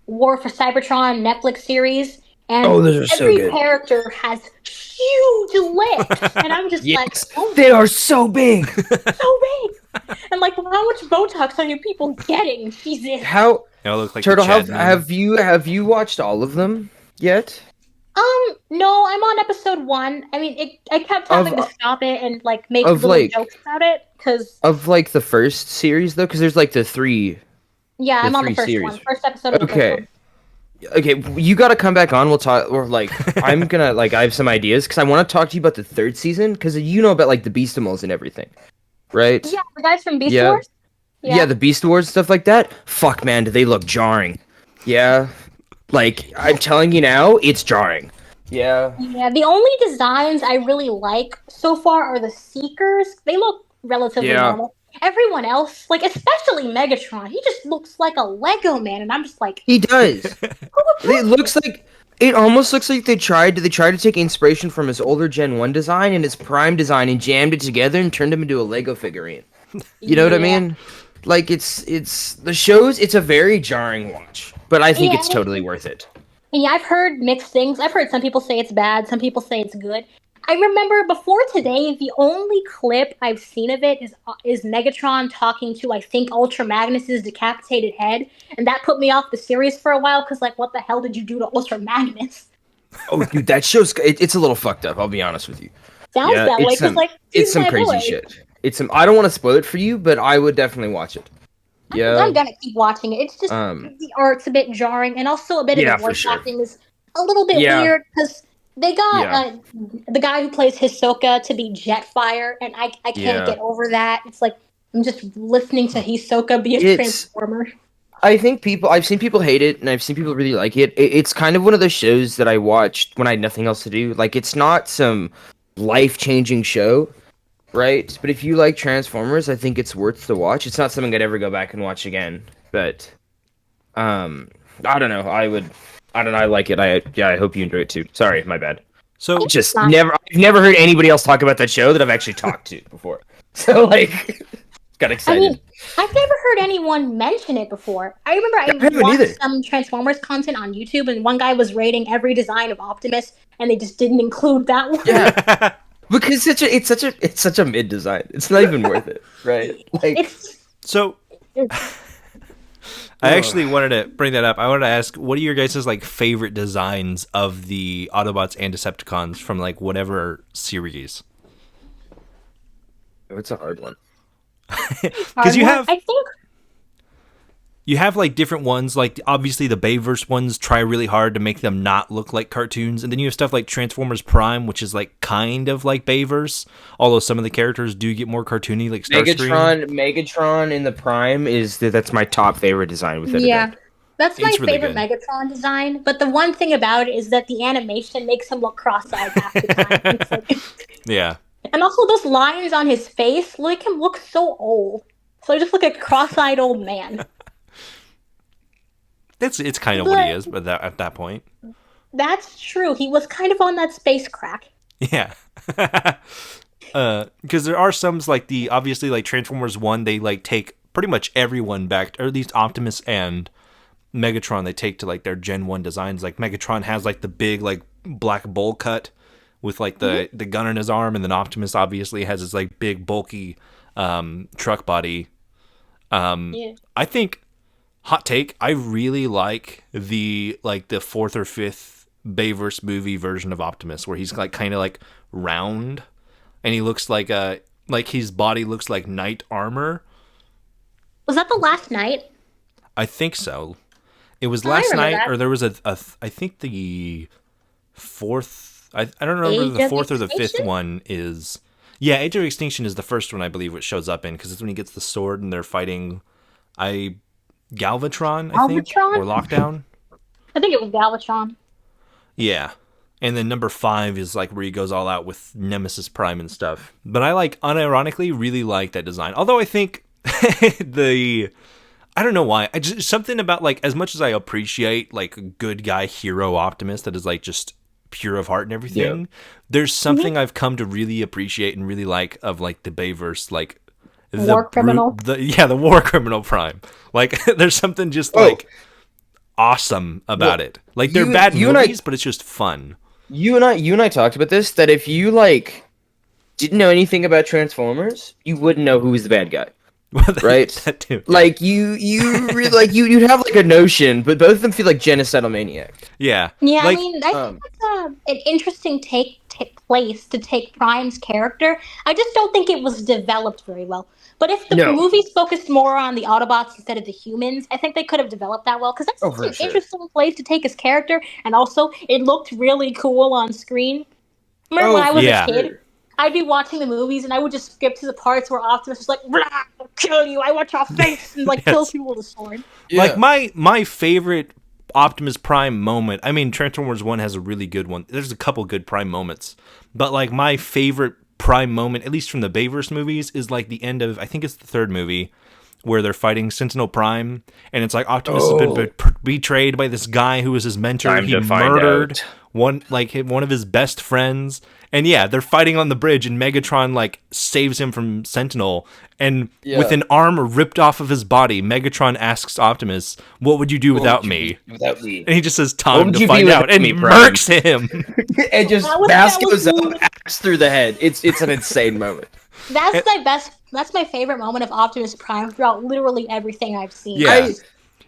War for Cybertron Netflix series, and Oh, those are so every good. character has huge lips, and I'm just like, Yes, oh, they are so big. so big. And like, how much Botox are you people getting? Jesus. How They all look like Turtle? the Chadman. Have you watched all of them yet? No, I'm on episode 1. I mean, I kept having to stop it and like make of, little like- jokes about it because Of like the first series though, because there's like the three. yeah, the I'm on the three first series. one, first episode of the first Okay. one. Okay, you got to come back on. We'll talk. Or like, I'm gonna like, I have some ideas because I want to talk to you about the third season because you know about like the Beastimals and everything, right? Yeah, the guys from Beast Yeah. Wars. Yeah, the Beast Wars stuff like that. Fuck, man, do they look jarring? Yeah, like I'm telling you now, it's jarring. Yeah. Yeah, the only designs I really like so far are the Seekers. They look relatively Yeah. normal. Everyone else, like especially Megatron, he just looks like a Lego man, and I'm just like, He does. It looks like it almost looks like they tried to take inspiration from his older Gen 1 design and his Prime design and jammed it together and turned him into a Lego figurine. You know what I Yeah. mean? Like it's the shows, it's a very jarring watch, but I think Yeah, it's totally worth it. yeah, I've heard mixed things. I've heard some people say it's bad, some people say it's good. I remember before today, the only clip I've seen of it is Megatron talking to, I think, Ultra Magnus's decapitated head, and that put me off the series for a while because, like, what the hell did you do to Ultra Magnus? Oh, dude, that show's it's a little fucked up, I'll be honest with you. Sounds that way because, like, it's he's some my crazy boy. shit. It's some I don't want to spoil it for you, but I would definitely watch it. Yeah. I'm gonna keep watching it. It's just the art's a bit jarring, and also a bit Yeah, of the for voice sure. acting is a little bit Yeah. weird because they got Yeah. the guy who plays Hisoka to be Jetfire, and I can't Yeah. get over that. It's like I'm just listening to Hisoka be a It's transformer. I think I've seen people hate it, and I've seen people really like it. It's kind of one of those shows that I watched when I had nothing else to do. Like, it's not some life-changing show, right? But if you like Transformers, I think it's worth the watch. It's not something I'd ever go back and watch again. But, I don't know. I don't know. I like it. I hope you enjoy it too. Sorry, my bad. So Just never, I've never heard anybody else talk about that show that I've actually talked to before. So, like, got excited. I mean, I've never heard anyone mention it before. I remember haven't I watched either. some Transformers content on YouTube, and one guy was rating every design of Optimus, and they just didn't include that one. Yeah. Because it's such a mid design. It's not even worth it, right? Like, so I actually wanted to bring that up. I wanted to ask, what are your guys' like favorite designs of the Autobots and Decepticons from like whatever series? it's a hard one. Because I think you have like different ones, like obviously the Bayverse ones try really hard to make them not look like cartoons, and then you have stuff like Transformers Prime, which is like kind of like Bayverse, although some of the characters do get more cartoony, like Starscream. Megatron in the Prime that's my top favorite design with it. yeah, that's my It's really favorite good. Megatron design. But the one thing about it is that the animation makes him look cross-eyed half the time. It's like, Yeah. and also those lines on his face make him look so old. So I just look like a cross-eyed old man. It's kind of what he is, but at that point. That's true. He was kind of on that space crack. Yeah. Because there are some like obviously like Transformers 1, they like take pretty much everyone back, or at least Optimus and Megatron, they take to like their Gen 1 designs. Like Megatron has like the big like black bowl cut with like the gun in his arm, and then Optimus obviously has his like big bulky truck body. I think, hot take, I really like the fourth or fifth Bayverse movie version of Optimus, where he's like kind of like round, and he looks like his body looks like knight armor. Was that the last night? I think so. It was I last remember night, that. or there was I think the fourth. I don't remember Age the of fourth or the fifth Extinction? one is. Yeah, Age of Extinction is the first one, I believe, which shows up in, because it's when he gets the sword and they're fighting. Galvatron, I think, Galvatron? or Lockdown. I think it was Galvatron. Yeah. And then number 5 is like where he goes all out with Nemesis Prime and stuff. But I unironically really like that design. Although I think I don't know why. Something about like, as much as I appreciate like a good guy hero Optimus that is like just pure of heart and everything, there's something I've come to really appreciate and really like of like the Bayverse, like War criminal. The war criminal Prime. Like there's something just like awesome about it. Like they're bad movies, but it's just fun. You and I talked about this, that if you like didn't know anything about Transformers, you wouldn't know who was the bad guy. Right? That too, yeah. Like you really, like you'd have like a notion, but both of them feel like genocidal maniacs. Yeah. Yeah, Like, I mean, I think that's an interesting place to take Prime's character. I just don't think it was developed very well. But if the movies focused more on the Autobots instead of the humans, I think they could have developed that well. Because that's an interesting place to take his character, and also it looked really cool on screen. Remember when I was a kid? I'd be watching the movies and I would just skip to the parts where Optimus was like, I'll kill you, I want your face, and like kills people with a sword. Yeah. Like my favorite Optimus Prime moment, I mean Transformers 1 has a really good one. There's a couple good Prime moments. But like my favorite Prime moment, at least from the Bayverse movies, is like the end of, I think it's the third movie, where they're fighting Sentinel Prime, and it's like Optimus has been betrayed by this guy who was his mentor. He murdered one of his best friends. And yeah, they're fighting on the bridge, and Megatron like saves him from Sentinel. And with an arm ripped off of his body, Megatron asks Optimus, "What would you do without me?" Without me. And he just says, "Time to find out," and murks him. And just goes up, axe through the head. It's an insane moment. That's my favorite moment of Optimus Prime throughout literally everything I've seen. Yeah.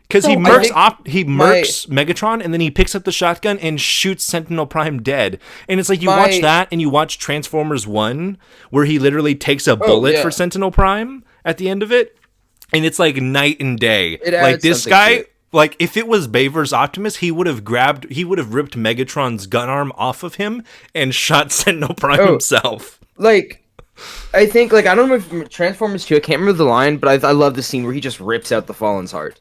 Because he murks Megatron, and then he picks up the shotgun and shoots Sentinel Prime dead. And it's like you watch that, and you watch Transformers 1, where he literally takes a bullet for Sentinel Prime at the end of it, and it's like night and day. Like this guy, like if it was Bayverse Optimus, he would have ripped Megatron's gun arm off of him and shot Sentinel Prime himself. Like I think like I don't know if Transformers 2. I can't remember the line, but I love the scene where he just rips out the Fallen's heart.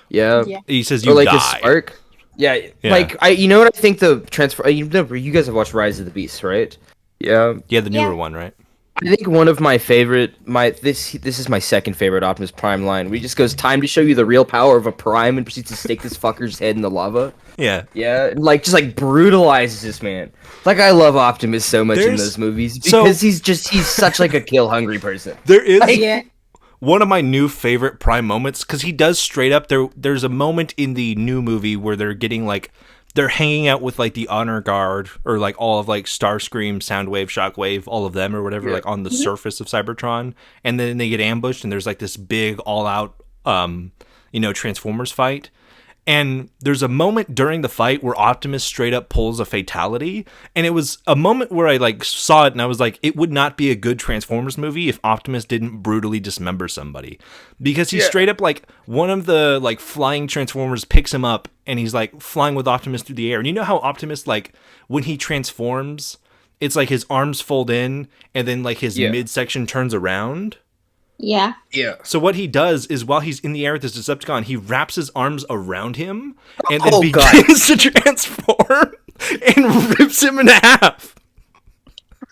Yeah, Yeah. He says or you like his die. spark. Yeah, Yeah. like you know what I think the transfer. You guys have watched Rise of the Beast, right? Yeah, Yeah, the newer Yeah. one, right? I think one of my favorite, this is my second favorite Optimus Prime line. Where he just goes, "Time to show you the real power of a Prime," and proceeds to stick this fucker's head in the lava. Yeah. Yeah, and like just like brutalizes this man. Like I love Optimus so much in There's- those movies so- because he's such like a kill hungry person. There is Like, Yeah. one of my new favorite Prime moments because he does straight up. There's a moment in the new movie where they're getting like they're hanging out with like the honor guard or like all of like Starscream, Soundwave, Shockwave, all of them or whatever, Yeah. like on the surface of Cybertron, and then they get ambushed and there's like this big all out Transformers fight. And there's a moment during the fight where Optimus straight up pulls a fatality. And it was a moment where I like saw it and I was like, it would not be a good Transformers movie if Optimus didn't brutally dismember somebody. Because he straight up like one of the like flying Transformers picks him up and he's like flying with Optimus through the air. And you know how Optimus like when he transforms, it's like his arms fold in and then like his midsection turns around. Yeah. Yeah. So what he does is while he's in the air with this Decepticon, he wraps his arms around him and then Oh, God. begins to transform and rips him in half.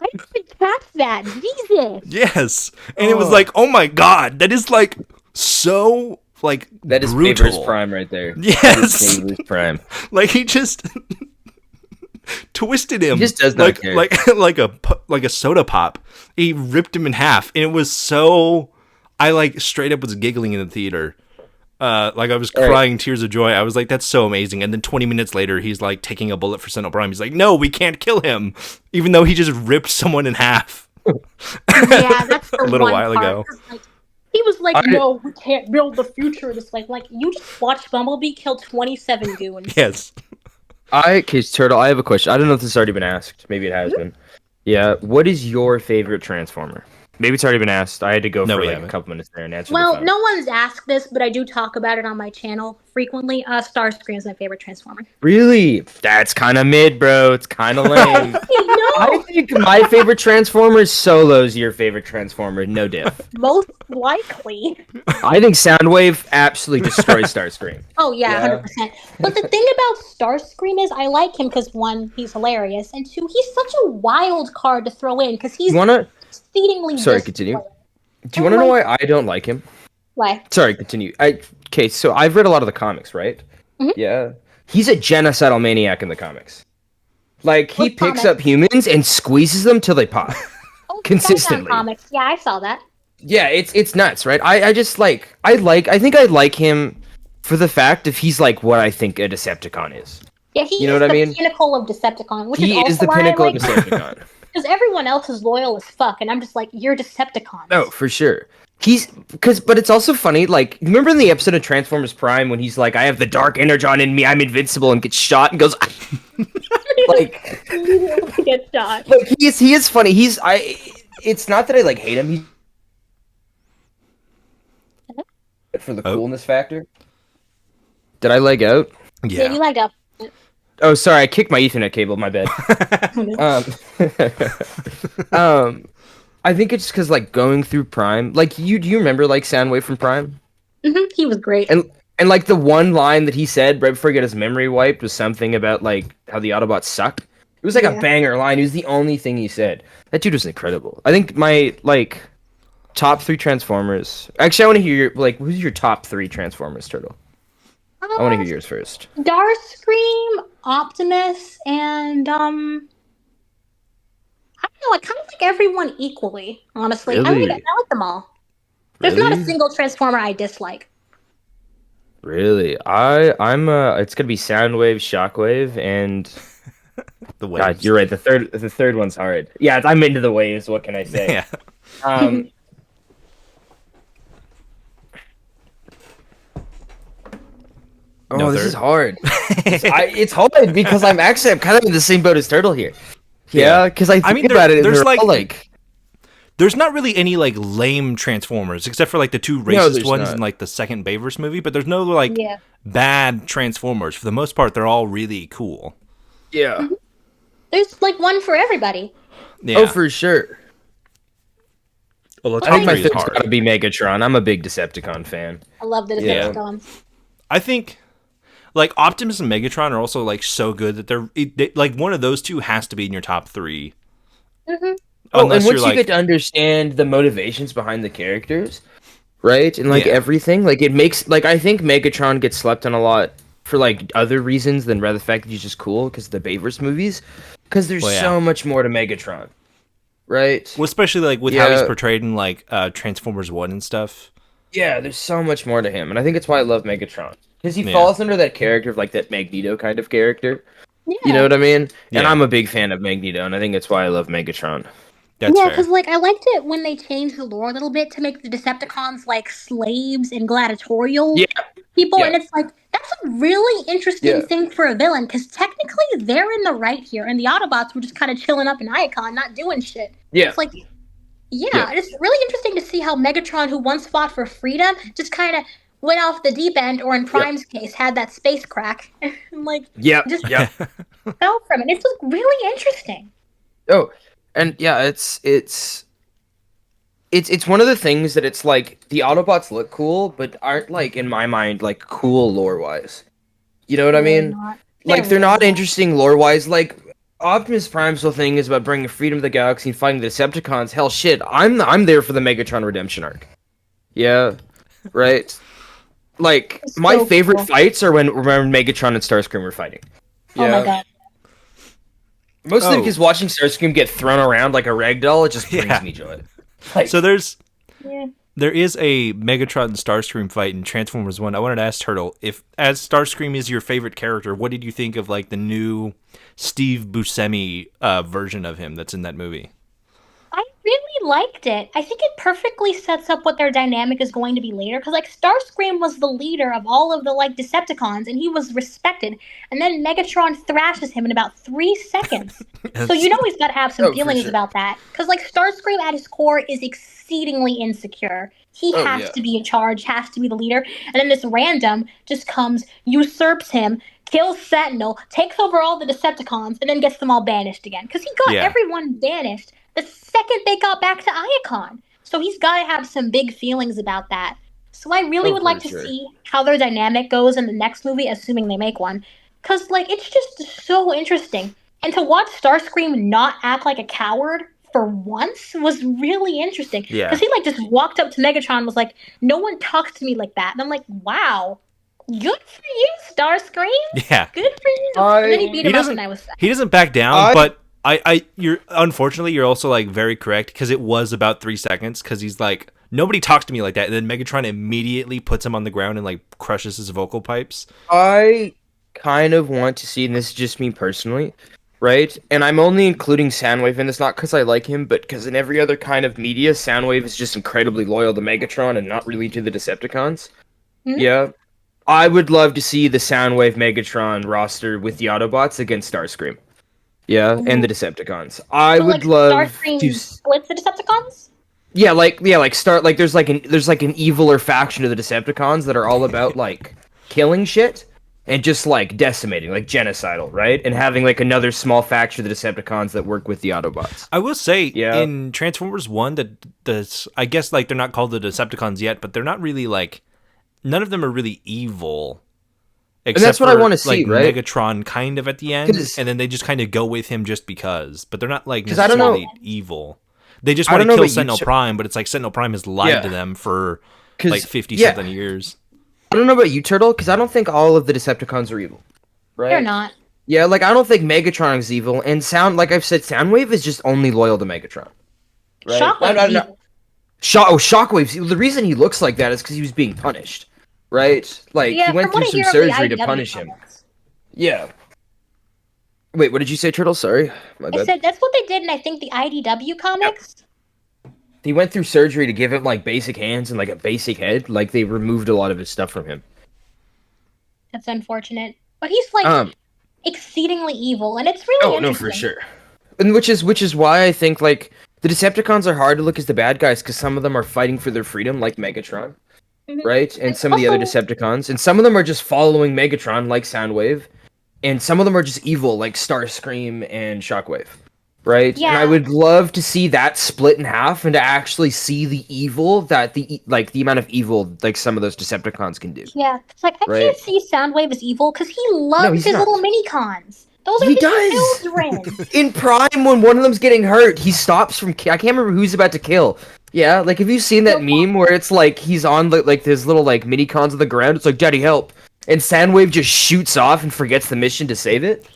I didn't catch that. Jesus. Yes. And it was like, oh my god, that is like so like That is brutal. Faber's Prime right there. Yes. Faber's Prime. Like he just twisted him. He just does not like care. like a soda pop. He ripped him in half and it was so I like straight up was giggling in the theater. Like I was crying tears of joy. I was like, that's so amazing. And then 20 minutes later, he's like taking a bullet for Sentinel Prime. He's like, no, we can't kill him. Even though he just ripped someone in half. Yeah, that's the A little one while part. ago. 'Cause, like, he was like, no, we can't build the future this way. Like, you just watched Bumblebee kill 27 goons. Yes. Okay, Turtle, I have a question. I don't know if this has already been asked. Maybe it has been. Yeah, what is your favorite Transformer? Maybe it's already been asked. I had to go No, for we like haven't. a couple minutes there and answer the Well, phone. no one's asked this, but I do talk about it on my channel frequently. Starscream is my favorite Transformer. Really? That's kind of mid, bro. It's kind of lame. No, I think my favorite Transformer is Solo's your favorite Transformer. No diff. most likely. I think Soundwave absolutely destroys Starscream. Oh, yeah, Yeah. 100%. But the thing about Starscream is I like him because, one, he's hilarious, and two, he's such a wild card to throw in because he's You wanna? exceedingly Sorry, disciplined. continue. Do you want to know why I don't like him? Why? Sorry, continue. Okay, so I've read a lot of the comics, right? Mhm. Yeah. He's a genocidal maniac in the comics. Like he What picks comics? up humans and squeezes them till they pop. Oh, Consistently. comics. Yeah, I saw that. Yeah, it's nuts, right? I think I like him for the fact if he's like what I think a Decepticon is. Yeah, he You know is what I the mean? pinnacle of Decepticon, which He is also is the why pinnacle I of like Decepticon. because everyone else is loyal as fuck, and I'm just like, you're Decepticons. No, for sure. But it's also funny. Like, remember in the episode of Transformers Prime when he's like, "I have the dark energon in me. I'm invincible," and gets shot and goes, like, He gets shot. like he is funny. It's not that I like hate him. He's for the Oh. coolness factor. Did I leg out? Yeah, Yeah. you like up. Oh, sorry, I kicked my Ethernet cable. My bad. I think it's because like going through Prime. Like, do you remember like Soundwave from Prime? He was great. And like the one line that he said right before he got his memory wiped was something about like how the Autobots suck. It was like a Yeah. banger line. It was the only thing he said. That dude was incredible. I think my like top 3 Transformers. Actually, I want to hear your like who's your top 3 Transformers, Turtle? I want to hear yours first. Starscream, Optimus, and I don't know. I kind of like everyone equally. Honestly, Really? I like them all. There's not a Really? single Transformer I dislike. Really? I'm it's gonna be Soundwave, Shockwave, and The God, waves. you're right. The third one's hard. Yeah, I'm into the waves. What can I say? Yeah. Um, oh, No this third? is hard. It's hard because I'm kind of in the same boat as Turtle here. Yeah, because I think mean, about it. And there's they're like- all like There's not really any like lame Transformers except for like the two there's racist ones not. in like the second Bayverse movie, but there's no like Yeah. bad Transformers. For the most part, they're all really cool. yeah. There's like one for everybody. Yeah. Oh, for sure. Well, the I think top my three is third's got to hard. be Megatron. I'm a big Decepticon fan. I love the Yeah. Decepticons. I think like Optimus and Megatron are also like so good that like one of those two has to be in your top three. Hmm. Oh, and Unless you're once you get like, to understand the motivations behind the characters, right? And like yeah, everything, like it makes like I think Megatron gets slept on a lot for like other reasons than rather the fact that he's just cool because of the Bayverse movies. Because there's well, yeah. so much more to Megatron, right? Well, especially like with how he's Yeah, portrayed in like Transformers One and stuff. yeah. There's so much more to him, and I think it's why I love Megatron because he Yeah, falls under that character of like that Magneto kind of character. You know Yeah. what I mean? And yeah, I'm a big fan of Magneto, and I think that's why I love Megatron. that's Yeah, because fair. like I liked it when they changed the lore a little bit to make the Decepticons like slaves and gladiatorial Yeah, people, and yeah, it's like that's a really interesting yeah, thing for a villain because technically they're in the right here, and the Autobots were just kind of chilling up in Icon, not doing shit. yeah, It's like, yeah. yeah, it's really interesting to see how Megatron, who once fought for freedom, just kind of went off the deep end, or in Yep. Prime's case, had that space crack, and like Yep. just Yep. fell from it. It's just really interesting. Oh, and yeah, it's one of the things that it's like the Autobots look cool, but aren't like in my mind like cool lore wise. You know what They're I really mean? not. They're Like they're really not not. interesting lore wise. Like Optimus Prime's whole thing is about bringing freedom to the galaxy and fighting the Decepticons. Hell, shit, I'm there for the Megatron redemption arc. Yeah, right. Like It's my so favorite cool. fights are when Megatron and Starscream were fighting. Oh my Yeah. god. Mostly Oh, because watching Starscream get thrown around like a rag doll, it just brings yeah. me joy. Like, So Yeah. there is a Megatron and Starscream fight in Transformers One. I wanted to ask Turtle if, as Starscream is your favorite character, what did you think of like the new Steve Buscemi version of him that's in that movie? I really liked it. I think it perfectly sets up what their dynamic is going to be later. Because like Starscream was the leader of all of the like Decepticons, and he was respected. And then Megatron thrashes him in about 3 seconds. So It's- you know he's got to have some oh, for feelings sure. about that. Because like Starscream at his core is exceedingly insecure. He Oh has yeah. to be in charge, has to be the leader. And then this random just comes, usurps him, kills Sentinel, takes over all the Decepticons, and then gets them all banished again. Because he got yeah, everyone banished the second they got back to Iacon. So he's got to have some big feelings about that. So I really Oh, would for like to sure. see how their dynamic goes in the next movie, assuming they make one. Because, like, it's just so interesting. And to watch Starscream not act like a coward for once was really interesting. yeah. Because he, like, just walked up to Megatron and was like, no one talks to me like that. And I'm like, wow, good for you, Starscream. Yeah. Good for you. And then he beat He him up, doesn't and I was sad. he doesn't back down, I but you're unfortunately you're also like very correct because it was about 3 seconds because he's like nobody talks to me like that, and then Megatron immediately puts him on the ground and like crushes his vocal pipes. I kind of want to see, and this is just me personally, right? And I'm only including Soundwave in this not because I like him, but because in every other kind of media, Soundwave is just incredibly loyal to Megatron and not really to the Decepticons. Hmm? Yeah. I would love to see the Soundwave Megatron roster with the Autobots against Starscream. Yeah, and the Decepticons. I So, would like, love to. Starscream splits the Decepticons? There's like an eviler faction of the Decepticons that are all about like killing shit and just like decimating, like genocidal, right? And having like another small faction of the Decepticons that work with the Autobots. I will say Yeah. in Transformers One that I guess like they're not called the Decepticons yet, but they're not really like none of them are really evil. And that's what I want to see, like right? Megatron kind of at the end, 'Cause- and then they just kind of go with him just because. But they're not like 'Cause I don't know- necessarily evil. They just I want don't to know kill about you, Sentinel Prime, but it's like Sentinel Prime has lied Yeah. to them for 'Cause- like 50 yeah. something years. I don't know about you, Turtle, because I don't think all of the Decepticons are evil. Right? They're not. Yeah, like I don't think Megatron is evil, and like I've said, Soundwave is just only loyal to Megatron. Right? Shockwave's evil. Shockwave's the reason he looks like that is because he was being punished, right? Like Yeah, he went from through what I some hear of the surgery to IDW punish him. comics. Yeah. Wait, what did you say, Turtle? Sorry, my I bad. said that's what they did in I think the IDW comics. He went through surgery to give him like basic hands and like a basic head. Like they removed a lot of his stuff from him. That's unfortunate. But he's like exceedingly evil, and it's really Oh no, interesting. for sure. And which is why I think like the Decepticons are hard to look as the bad guys because some of them are fighting for their freedom, like Megatron, Mhm. right? And And some of the other also- Decepticons, and some of them are just following Megatron, like Soundwave, and some of them are just evil, like Starscream and Shockwave. right? And I Yeah. would love to see that split in half and to actually see the evil that the amount of evil like some of those Decepticons can do, Yeah. It's like I right? can't see Soundwave as evil because he No, loves he's his little not. mini cons. Those are He his does. children. In Prime, when one of them's getting hurt, he stops from. I can't remember who's about to kill. Yeah, like have you seen that meme where it's like he's on like his little like mini cons on the ground? It's like, Daddy, help! And Soundwave just shoots off and forgets the mission to save it.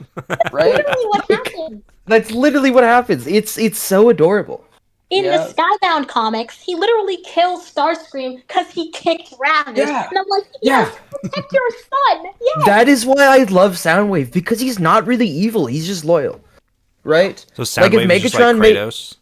Right? Literally what Like, happened. that's literally what happens. It's so adorable. In the Yeah. Skybound comics, he literally kills Starscream because he kicked Ravish. Yeah. And I'm like, Yeah. yes, protect your son. Yes. That is why I love Soundwave, because he's not really evil. He's just loyal. Right? So Like if Soundwave is just like Megatron made Kratos.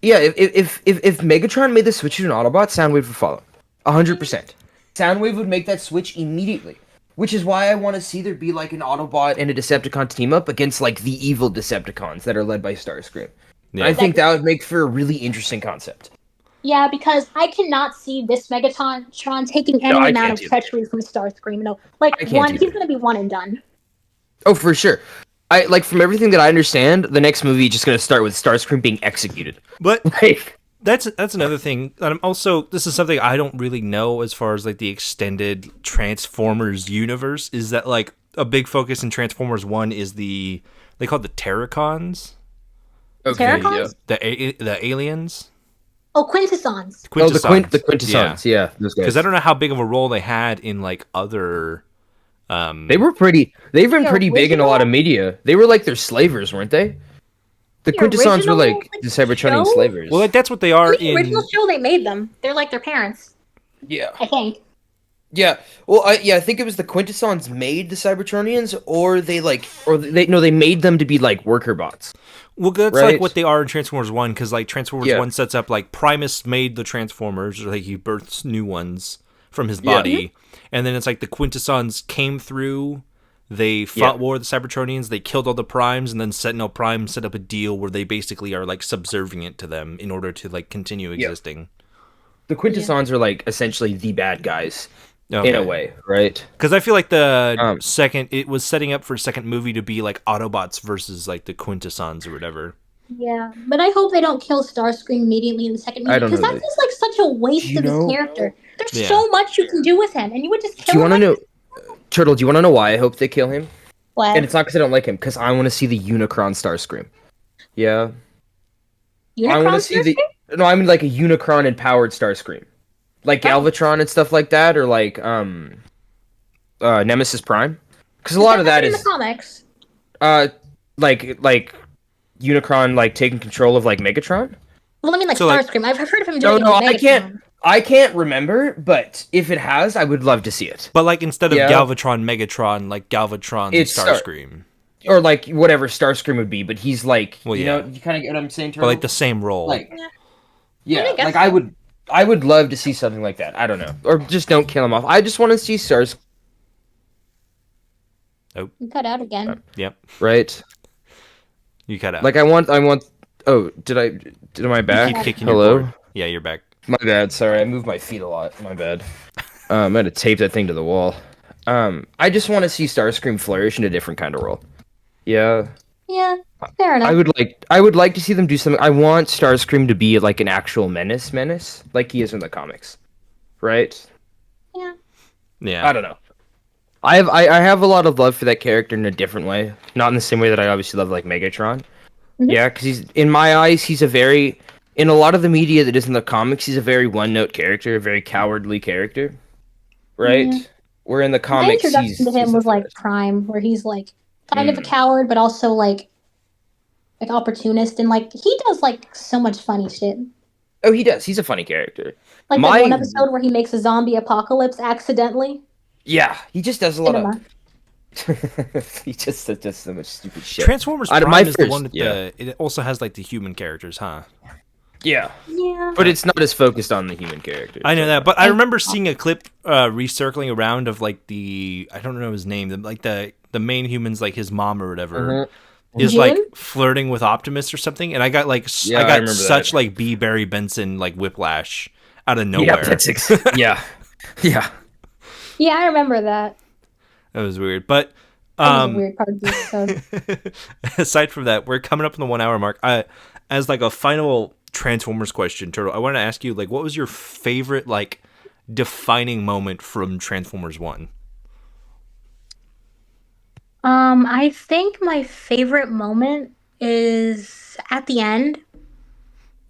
Yeah, if Megatron made the switch to an Autobot, Soundwave would follow. 100%. Soundwave would make that switch immediately. Which is why I want to see there be like an Autobot and a Decepticon team up against like the evil Decepticons that are led by Starscream. Yeah. I think that would make for a really interesting concept. Yeah, because I cannot see this Megatron taking any I amount can't of either. treachery from Starscream. No, like I can't one, either. he's gonna be one and done. Oh, for sure. I like from everything that I understand, the next movie is just going to start with Starscream being executed. But Like, that's another thing. Also, this is something I don't really know as far as like the extended Transformers universe. Is that like a big focus in Transformers 1 is they call it the Terracons, Terracons? the aliens. Oh, Quintessons. the Quintessons, yeah, those guys. Because I don't know how big of a role they had in like other. They've been pretty big in a lot of media. They were like their slavers, weren't they? The Quintessons were original, like the Cybertronian show? slavers. Well, like, that's what they are In the original show, they made them. They're like their parents, Yeah. I think. Yeah. Well, I think it was the Quintessons made the Cybertronians, or they made them to be like worker bots. Well, that's Right. like what they are in Transformers 1, because like Transformers Yeah. 1 sets up like Primus made the Transformers, or like he births new ones from his body, and then it's like the Quintessons came through, they fought war with the Cybertronians, they killed all the Primes, and then Sentinel Prime set up a deal where they basically are like subservient to them in order to like continue existing. The Quintessons are like essentially the bad guys in a way, right? Because I feel like the it was setting up for a second movie to be like Autobots versus like the Quintessons or whatever. Yeah, but I hope they don't kill Starscream immediately in the second movie, I don't because know that's just like such a waste of his character. There's so much you can do with him, and you would just kill Do you him. want to know, Turtle? Do you want to know why I hope they kill him? What? And it's not because I don't like him, because I want to see the Unicron Starscream. Yeah, I want to see the. No, I mean like a Unicron empowered Starscream, like Galvatron and stuff like that, or like Nemesis Prime, because a lot of that in is the comics. like Unicron like taking control of like Megatron. Well, I mean, like So, like- Starscream. I've heard of him doing No, it. with Megatron. I can't remember, but if it has, I would love to see it. But like instead of Yeah. Galvatron, Megatron, like Galvatron, It's Starscream. Or like whatever Starscream would be, but he's like, Well, you yeah. know, you kind of get what I'm saying, But Turtle? like the same role. Like, I yeah, guess like so. I would love to see something like that. I don't know, or just don't kill him off. I just want to see Stars, Oh, You cut out again. yep. right? You cut out. Like I want. Oh, am I back? Keep kicking Hello. your board. Yeah, you're back. My bad. Sorry, I moved my feet a lot. My bad. I had to tape that thing to the wall. I just want to see Starscream flourish in a different kind of role. Yeah. Yeah, fair enough. I would like to see them do something. I want Starscream to be like an actual menace, like he is in the comics, right? Yeah. Yeah. I don't know. I have a lot of love for that character in a different way, not in the same way that I obviously love like Megatron. Mhm. Yeah, because he's in my eyes, he's a very in a lot of the media that is in the comics, he's a very one-note character, a very cowardly character, right? Yeah. Where in the My comics, introduction to him he's was a like threat. Prime, where he's like kind of a coward, but also like opportunist, and like he does like so much funny shit. Oh, he does. He's a funny character. Like My- that one episode where he makes a zombie apocalypse accidentally. Yeah, he just does a lot Cinema. of. He just does so much stupid shit. Transformers Out of Prime my is the first- one with yeah. it also has like the human characters, huh? Yeah, Yeah. but it's not as focused on the human character. I know that, but I remember seeing a clip recircling around of like I don't know his name, the main human's like his mom or whatever is Jim? like flirting with Optimus or something, and I got like Yeah, I I got remember such that. like B. Barry Benson like whiplash out of Yeah, nowhere. yeah, yeah. Yeah, I remember that. That was weird, but That was a weird part of the episode. Aside from that, we're coming up on the 1 hour mark. As like a final Transformers question, Turtle, I want to ask you, like, what was your favorite, like, defining moment from Transformers 1? I think my favorite moment is at the end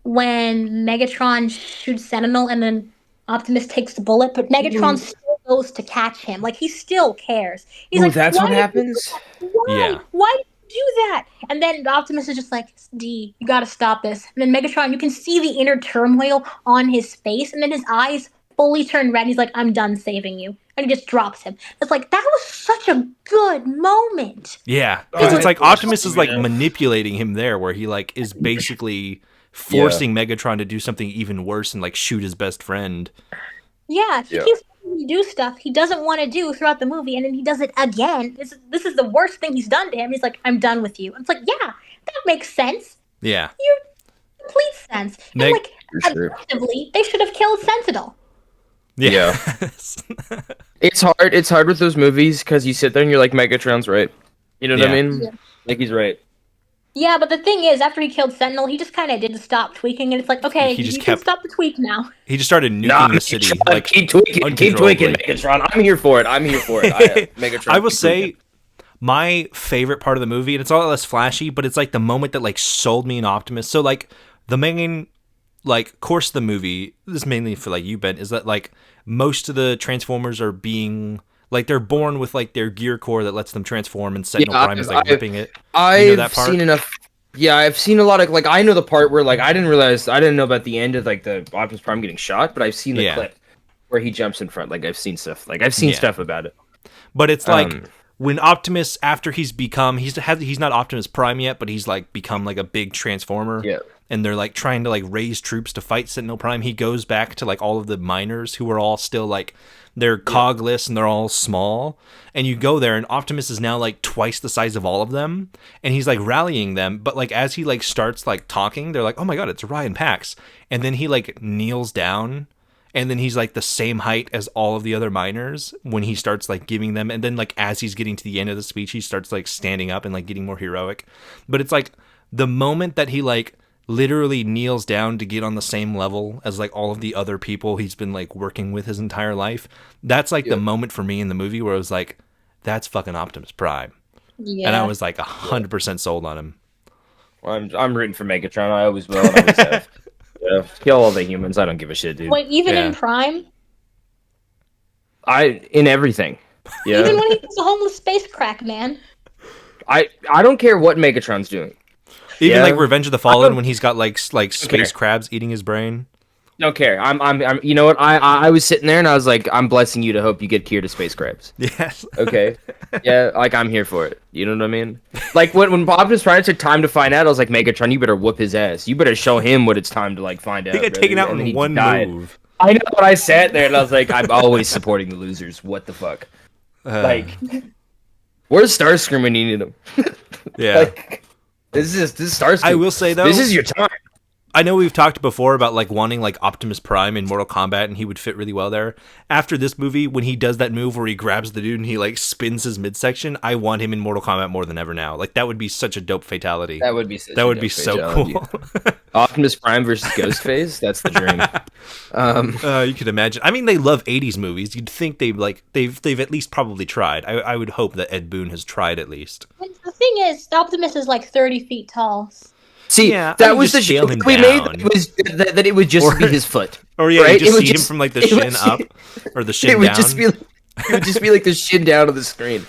when Megatron shoots Sentinel and then Optimus takes the bullet, but Megatron still goes to catch him. Like, he still cares. He's Oh, like, that's why what did you do happens? that? Why? Yeah. Why did you do that? And then Optimus is just like, D, you gotta stop this. And then Megatron, you can see the inner turmoil on his face, and then his eyes fully turn red. And he's like, I'm done saving you. And he just drops him. It's like, that was such a good moment. Yeah, because Because it's like It was, Optimus is like yeah. manipulating him there, where he like is basically forcing Megatron to do something even worse and like shoot his best friend. yeah, he Yeah. keeps wanting to do stuff he doesn't want to do throughout the movie, and then he does it again. This is the worst thing he's done to him. He's like, I'm done with you. It's like, yeah, that makes sense. Yeah, Complete sense. And Meg- like, For sure. objectively, they should have killed Sentinel. yeah. It's hard. It's hard with those movies because you sit there and you're like, Megatron's right. You know what I Yeah. mean? Yeah. Like he's right. Yeah, but the thing is, after he killed Sentinel, he just kind of didn't stop tweaking, and it's like, okay, He just you can kept- stop the tweak now. He just started nuking Nah, the city. Megatron, Like, keep tweaking, Megatron. I'm here for it. Megatron. I will keep say, tweaking. my favorite part of the movie, and it's a lot less flashy, but it's like the moment that like sold me in Optimus. So like the main like course of the movie, this is mainly for like you, Ben, is that like most of the Transformers are being like they're born with like their gear core that lets them transform, and Sentinel Prime is like ripping it. I've that part? seen enough. Yeah, I've seen a lot of like I know the part where like I didn't know about the end of like the Optimus Prime getting shot, but I've seen the Yeah. clip where he jumps in front. Like I've seen stuff. Like I've seen Yeah. stuff about it. But it's like Um, when Optimus, after he's not Optimus Prime yet, but he's like become like a big transformer. Yeah. And they're like trying to like raise troops to fight Sentinel Prime. He goes back to like all of the miners who are all still like they're cogless and they're all small. And you go there and Optimus is now like twice the size of all of them. And he's like rallying them. But like as he like starts like talking, they're like, oh my god, it's Ryan Pax. And then he like kneels down. And then he's like the same height as all of the other miners when he starts like giving them. And then like as he's getting to the end of the speech, he starts like standing up and like getting more heroic. But it's like the moment that he like literally kneels down to get on the same level as like all of the other people he's been like working with his entire life. That's like the moment for me in the movie where I was like, that's fucking Optimus Prime. Yeah. And I was like 100% sold on him. Well, I'm rooting for Megatron. I always will. And I always have. Yeah, kill all the humans. I don't give a shit, dude. Wait, even Yeah. in Prime? In everything. Yeah. Even when he was a homeless space crack man. I don't care what Megatron's doing. Even Yeah. like Revenge of the I Fallen don't- when he's got like space care. crabs eating his brain. Don't care. I'm. You know what? I was sitting there and I was like, I'm blessing you to hope you get cured of space crabs. Yes. Okay. Yeah. Like I'm here for it. You know what I mean? Like when Optimus Prime took time to find out, I was like, Megatron, you better whoop his ass. You better show him what it's time to like find out. He got brother. taken out And then in he one died. move. I know. But I sat there and I was like, I'm always supporting the losers. What the fuck? Like, where's Starscream when you need him? Yeah. Like, this is Starscream. I will say though, this is your time. I know we've talked before about like wanting like Optimus Prime in Mortal Kombat and he would fit really well there. After this movie, when he does that move where he grabs the dude and he like spins his midsection, I want him in Mortal Kombat more than ever now. Like that would be such a dope fatality. That would be such That a would be dope so fatality. cool. Optimus Prime versus Ghostface. That's the dream. You could imagine. I mean, they love '80s movies. You'd think they've at least probably tried. I would hope that Ed Boon has tried at least. And the thing is, Optimus is like 30 feet tall. See, Yeah, I that would was the just scale joke him we made. down. That it would just Or- be his foot. Or yeah, Right? you just It would see him just- from like the it would shin just- up or the shin It would down. just be. It would just be like the shin down of the screen.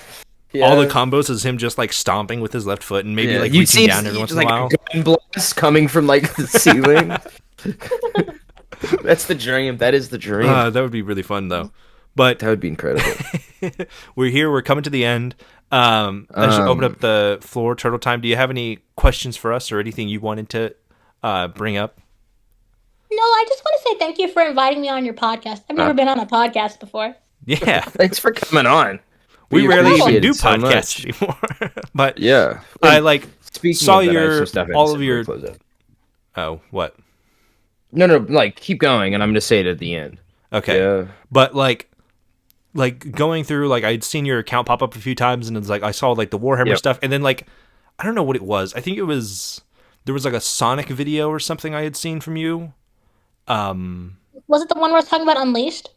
Yeah. All the combos is him just like stomping with his left foot and maybe like You'd reaching see down every once in a while. a gun blast coming from like the ceiling. That's the dream. That is the dream. That would be really fun though. But That would be incredible. we're here. We're coming to the end. I should open up the floor. Turtle time. Do you have any questions for us or anything you wanted to bring up? No, I just want to say thank you for inviting me on your podcast. I've never been on a podcast before. Yeah, Thanks for coming on. we rarely even appreciate do it so podcasts much. anymore. But Yeah. I like Speaking saw of that, I have your some stuff I all have of to your. close out. Oh, what? No, like keep going, and I'm gonna say it at the end. Okay, Yeah. but like like going through, like I'd seen your account pop up a few times, and it's like I saw like the Warhammer Yep. stuff, and then like I don't know what it was. I think it was there was like a Sonic video or something I had seen from you. Was it the one where I was talking about Unleashed?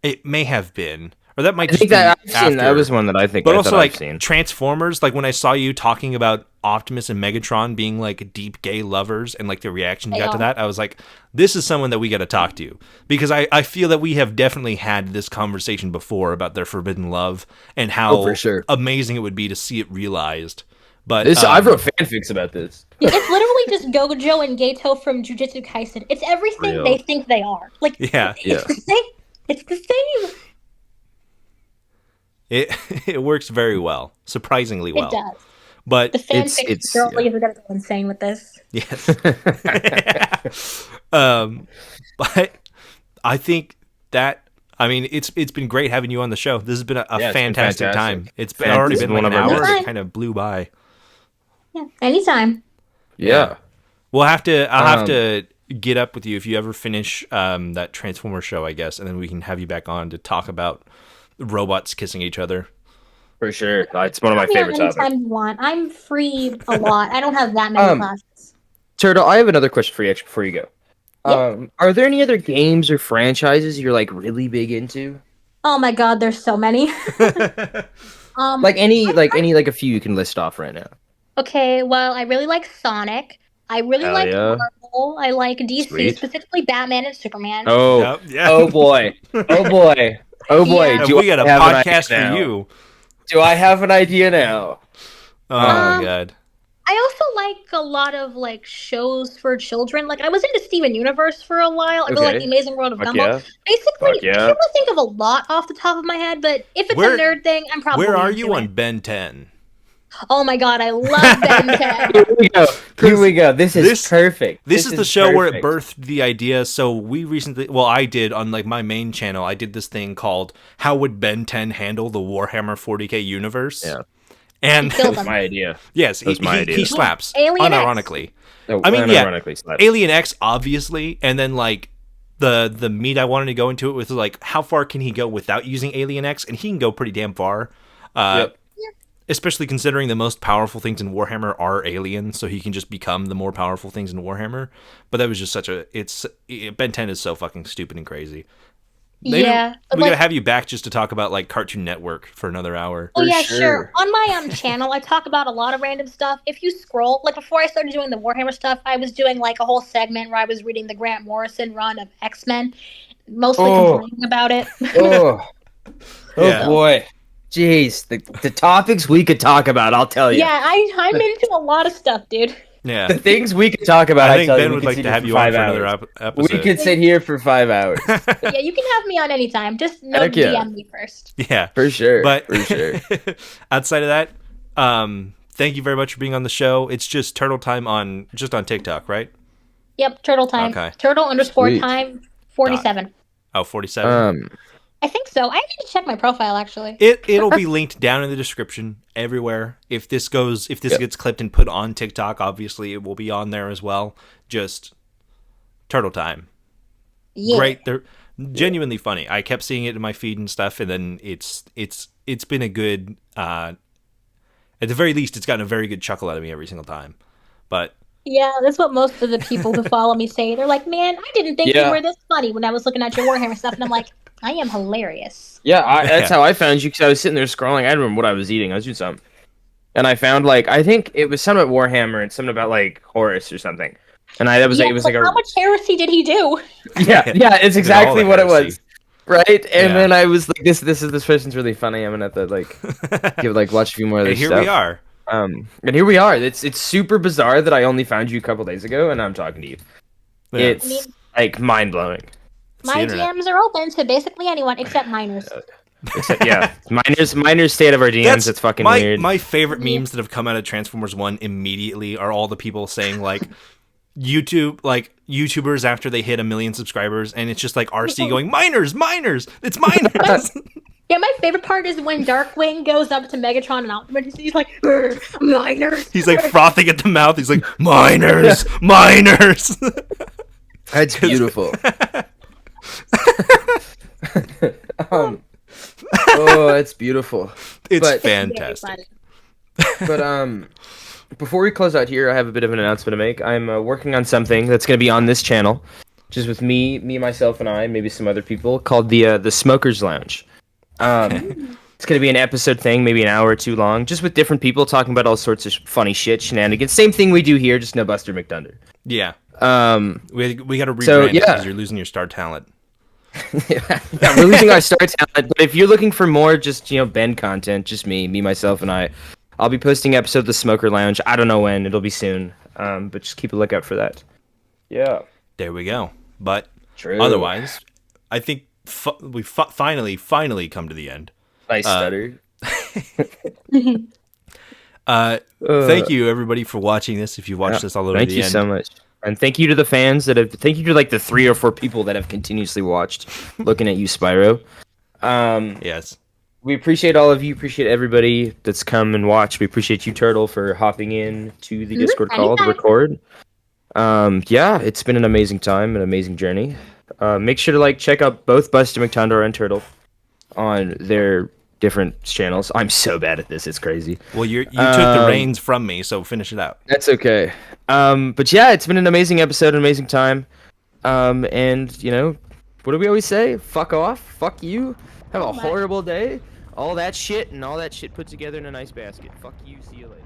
It may have been, or that might I just think be that I've after. seen that was one that I think But I also thought like I've seen. Transformers, like when I saw you talking about Optimus and Megatron being like deep gay lovers, and like the reaction you They got to are. that, I was like, this is someone that we got to talk to, because I feel that we have definitely had this conversation before about their forbidden love and how for sure. amazing it would be to see it realized. But This I wrote fanfics about this. Yeah, it's literally just Gojo and Gato from Jujutsu Kaisen. It's everything Real. they think they are. Like, Yeah. it's the same. It's the same. it it works very well, surprisingly well. It does. But The fanfic girlies are gonna go insane with this. yes. But I think that I mean it's been great having you on the show. This has been a Yeah, it's been fantastic fantastic. time. It's been already This been is like one an of our hour. best. It kind of blew by. Yeah, anytime. Yeah. I'll have to get up with you if you ever finish that Transformer show, I guess, and then we can have you back on to talk about robots kissing each other. For sure. It's one of my Come here favorite topics. anytime you want. I'm free a lot. I don't have that many classes. Turtle, I have another question for you actually before you go. Yeah. Are there any other games or franchises you're like really big into? Oh my god, there's so many. Like a few you can list off right now. Okay, well, I really like Sonic. I really Hell like yeah. Marvel. I like DC, Sweet. specifically Batman and Superman. Oh, Yep, yeah. oh boy, oh boy, oh boy. Yeah. Do we got a I have an podcast idea for now? you. Do I have an idea now? Oh my god. I also like a lot of like shows for children. Like I was into Steven Universe for a while. I really like Okay. The Amazing World of Fuck Gumball. yeah. Basically, Fuck yeah. I can't really think of a lot off the top of my head, but if it's Where- a nerd thing, I'm probably Where are into you it. on Ben 10? Oh my god, I love Ben 10. Here we go. Here we go. This is perfect. This is the show where it perfect. birthed the idea. So we recently, well, I did on like my main channel, I did this thing called "How Would Ben 10 Handle the Warhammer 40k universe?" Yeah. And Killed That's them. my idea. yes, That was my idea. he slaps Alien X. unironically. Oh, I mean, yeah, unironically slapped. Alien X obviously, and then like the meat I wanted to go into it with was like how far can he go without using Alien X, and he can go pretty damn far. Yep. Especially considering the most powerful things in Warhammer are aliens, so he can just become the more powerful things in Warhammer. But that was just Ben 10 is so fucking stupid and crazy. Yeah, but We gotta like, have you back just to talk about like Cartoon Network for another hour. oh yeah, sure. sure. On my channel, I talk about a lot of random stuff. If you scroll, like before I started doing the Warhammer stuff, I was doing like a whole segment where I was reading the Grant Morrison run of X-Men, mostly complaining about it. Oh, Yeah. boy. Jeez, the topics we could talk about, I'll tell you. Yeah, I'm into a lot you stuff, dude. Yeah, The things we could talk about, I I think tell you, Ben we would could like sit to here have for you on 5 for another hours. episode. We could sit here for 5 hours. But yeah, you can have me on anytime. Just no Heck yeah. DM me first. Yeah, For sure. but for sure. outside of that, thank you very much for being on the show. It's just Turtle Time on TikTok, right? Yep, turtle time. Okay. Turtle underscore Sweet. time 47. Oh, 47. I think so. I need to check my profile actually. It'll be linked down in the description everywhere. If this gets clipped and put on TikTok, obviously it will be on there as well. Just Turtle Time. Yeah. Great. They're genuinely funny. I kept seeing it in my feed and stuff, and then it's been a good at the very least it's gotten a very good chuckle out of me every single time. But Yeah, that's what most of the people who follow me say. They're like, "Man, I didn't think you Yeah. were this funny when I was looking at your Warhammer stuff," and I'm like, "I am hilarious." Yeah, that's Yeah. how I found you, because I was sitting there scrolling. I don't remember what I was eating. I was doing something. And I found, like, I think it was something about Warhammer and something about, like, Horus or something. And it was Yeah, like but a... how much heresy did he do? Yeah, it's exactly all the what it heresy. was. Right? And Yeah. then I was like, this person's really funny. I'm gonna have to, like, watch a few more of and this here stuff. we are. And here we are. It's super bizarre that I only found you a couple days ago, and I'm talking to you. Yeah. It's, I mean- like, mind-blowing. It's the My internet. DMs are open to basically anyone except minors. Except, yeah, miners state of our DMs. It's fucking my, weird. My favorite memes that have come out of Transformers 1 immediately are all the people saying like YouTubers after they hit 1 million subscribers, and it's just like RC going, miners, it's miners. Yeah, my favorite part is when Darkwing goes up to Megatron and Optimus. He's like, "Minors." He's like frothing at the mouth. He's like, miners. That's beautiful. Oh, it's beautiful. It's But Very fantastic. funny. but before we close out here, I have a bit of an announcement to make. I'm working on something that's going to be on this channel, just with me, myself, and I, maybe some other people, called the Smokers Lounge. Mm. It's going to be an episode thing, maybe an hour or two long, just with different people talking about all sorts of funny shit, shenanigans. Same thing we do here, just no Buster McDunder. Yeah, Um, we got to so rebrand it because yeah, you're losing your star talent. yeah, we're losing our star talent. But if you're looking for more, just Ben content, just me, myself, and I, I'll be posting episode of the Smoker Lounge. I don't know when. It'll be soon. But just keep a lookout for that. Yeah. There we go. But True. otherwise, I think we finally come to the end. Nice stutter. Thank you everybody for watching this. If you've watched this all the way to Thank the you end, so much. And thank you to the fans that have. Thank you to like the 3 or 4 people that have continuously watched, looking at you, Spyro. yes, We appreciate all of you. Appreciate everybody that's come and watched. We appreciate you, Turtle, for hopping in to the Discord call to Anytime. record. Yeah, it's been an amazing time, an amazing journey. Make sure to check out both Buster McTundra and Turtle on their different channels. I'm so bad at this; it's crazy. well you took the reins from me, so finish it out. That's okay. But yeah, it's been an amazing episode, an amazing time. And what do we always say? Fuck off, fuck you, have a horrible day. All that shit put together in a nice basket. Fuck you, see you later.